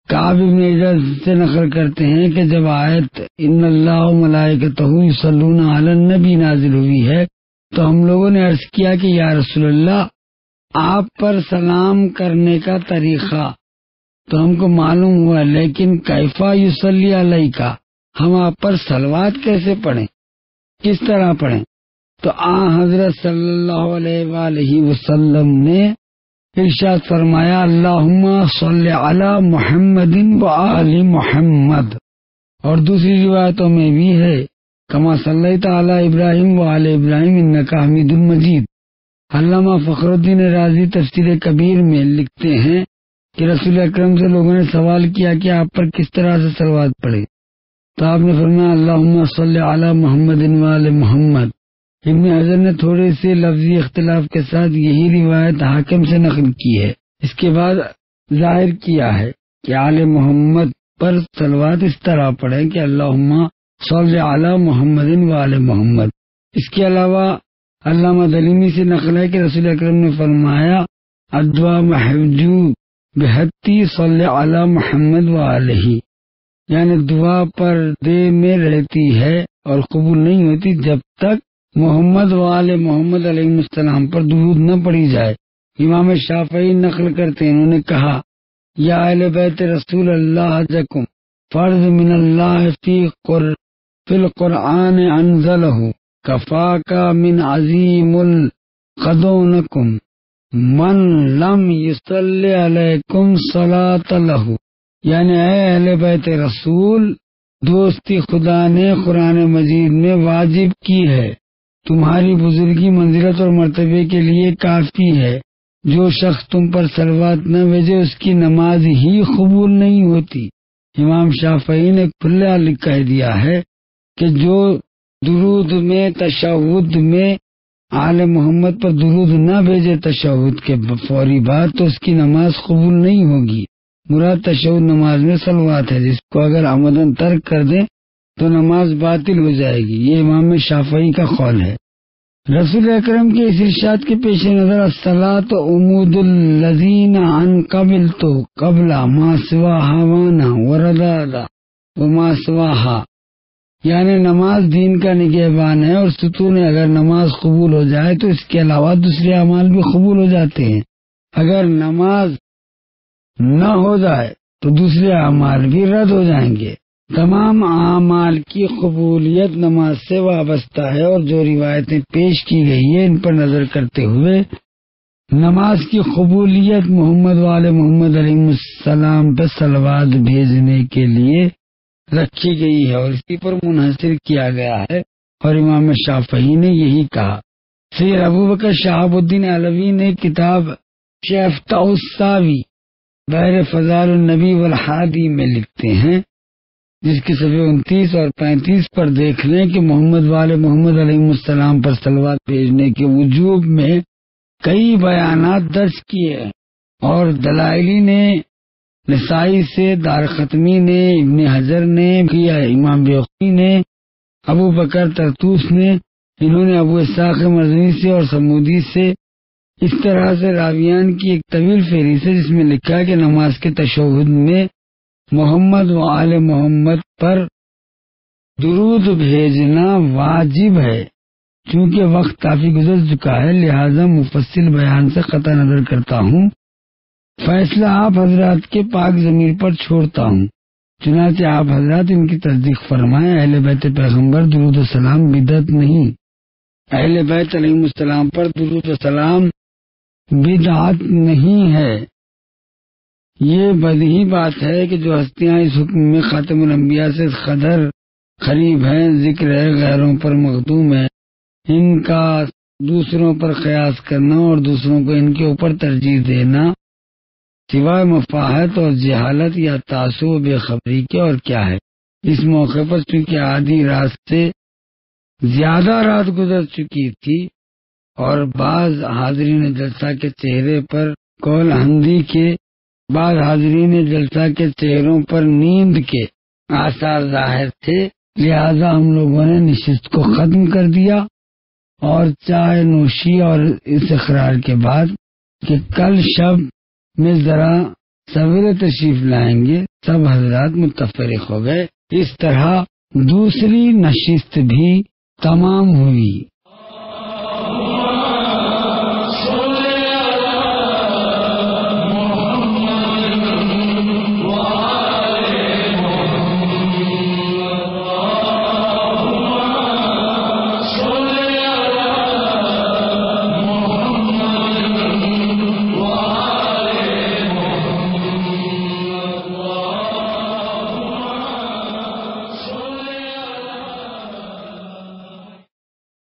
کعب ابن عجاز سے نقل کرتے ہیں کہ جب آیت ان اللہ و ملائکتہ یصلون علی النبی نازل ہوئی ہے تو ہم لوگوں نے عرض کیا کہ یا رسول اللہ آپ پر سلام کرنے کا طریقہ تو ہم کو معلوم ہوا، لیکن کیفا یصلی علیکہ، ہم آپ پر صلوات کیسے پڑھیں، کس طرح پڑھیں؟ تو حضرت صلی اللہ علیہ وآلہ وسلم نے ارشاد فرمایا اللہم صلی علی محمد و آل محمد، اور دوسری روایتوں میں بھی ہے کما صلیت علی ابراہیم و آل ابراہیم انک حمید مجید۔ علامہ فخر الدین رازی تفسیر کبیر میں لکھتے ہیں کہ رسول اکرم سے لوگوں نے سوال کیا کہ آپ پر کس طرح سے صلوات پڑھے، تو آپ نے فرمایا اللہم صلی علی محمد و آل محمد۔ ابن حجر نے تھوڑے سے لفظی اختلاف کے ساتھ یہی روایت حاکم سے نقل کی ہے، اس کے بعد ظاہر کیا ہے کہ آل محمد پر صلوات اس طرح پڑھیں کہ اللہم صلی علی محمد و آل محمد۔ اس کے علاوہ علامہ دلیمی سے نقل ہے کہ رسول اکرم نے فرمایا الدعاء محجوب بحتی صلی علی محمد و آلہ، یعنی دعا پردے میں رہتی ہے اور قبول نہیں ہوتی جب تک محمد و آل محمد علیہ السلام پر درود نہ پڑھی جائے۔ امام شافعی نقل کرتے ہیں، انہوں نے کہا یا اہل بیت رسول اللہ جکم فرض من اللہ فی القرآن انزلہ کفاکا من عظیم القدونکم من لم یصلی علیکم صلاۃ لہ، یعنی اے اہل بیت رسول دوستی خدا نے قرآن مجید میں واجب کی ہے، تمہاری بزرگی منزلت اور مرتبے کے لیے کافی ہے، جو شخص تم پر صلوات نہ بھیجے اس کی نماز ہی قبول نہیں ہوتی۔ امام شافعی نے کھلا کہہ دیا ہے کہ جو درود میں تشہد میں آل محمد پر درود نہ بھیجے تشہد کے فوری بعد تو اس کی نماز قبول نہیں ہوگی۔ مراد تشہد نماز میں صلوات ہے، جس کو اگر عمدن ترک کر دیں تو نماز باطل ہو جائے گی، یہ امام شافعی کا قول ہے۔ رسول اکرم کے اس ارشاد کے پیش نظر الصلاۃ عمود الذین عن قبل تو قبل ما سواہا وانا وردادا وما سواہا، یعنی نماز دین کا نگہبان ہے اور ستون ہے، اگر نماز قبول ہو جائے تو اس کے علاوہ دوسرے اعمال بھی قبول ہو جاتے ہیں۔ اگر نماز نہ ہو جائے تو دوسرے اعمال بھی رد ہو جائیں گے۔ تمام اعمال کی قبولیت نماز سے وابستہ ہے، اور جو روایتیں پیش کی گئی ہیں ان پر نظر کرتے ہوئے نماز کی قبولیت محمد وآل محمد علیہ السلام پہ صلوات بھیجنے کے لیے رکھی گئی ہے اور اسی پر منحصر کیا گیا ہے، اور امام شافعی نے یہی کہا۔ سید ابوبکر شہاب الدین علوی نے کتاب شیفتہ الساوی بحر فضائل النبی والحادی میں لکھتے ہیں، جس کی صفحے 29 اور 35 پر دیکھ لیں کہ محمد وآل محمد علیہ السلام پر صلوات بھیجنے کے وجوب میں کئی بیانات درج کیے ہیں، اور دلائلی نے نسائی سے، دارقطنی نے، ابن حجر نے کیا، امام بیہقی نے، ابو بکر طرطوس نے، انہوں نے ابو اسحاق مروزی سے اور سمودی سے اس طرح سے راویان کی ایک طویل فہرست ہے جس میں لکھا ہے کہ نماز کے تشہد میں محمد و آل محمد پر درود بھیجنا واجب ہے۔ چونکہ وقت کافی گزر چکا ہے لہذا مفصل بیان سے قطع نظر کرتا ہوں، فیصلہ آپ حضرات کے پاک ضمیر پر چھوڑتا ہوں۔ چنانچہ آپ حضرات ان کی تصدیق فرمائیں۔ اہل بیت پیغمبر درود و سلام بدعت نہیں، اہل بیت علیہ السلام پر درود و سلام بدعت نہیں ہے۔ یہ بدیہی بات ہے کہ جو ہستیاں اس حکم میں خاتم الانبیاء سے قدر قریب ہیں، ذکر ہے، غیروں پر مخدوم ہے، ان کا دوسروں پر قیاس کرنا اور دوسروں کو ان کے اوپر ترجیح دینا سوائے مفاہت اور جہالت یا تعصب و بے خبری کے اور کیا ہے۔ اس موقع پر چونکہ آدھی رات سے زیادہ رات گزر چکی تھی اور بعض حاضرین جلسہ کے چہرے پر کول ہندی کے، بعض حاضرین جلسہ کے چہروں پر نیند کے آثار ظاہر تھے، لہذا ہم لوگوں نے نشست کو ختم کر دیا اور چائے نوشی اور اس اقرار کے بعد کہ کل شب میں ذرا سویرے تشریف لائیں گے، سب حضرات متفرق ہو گئے۔ اس طرح دوسری نشست بھی تمام ہوئی۔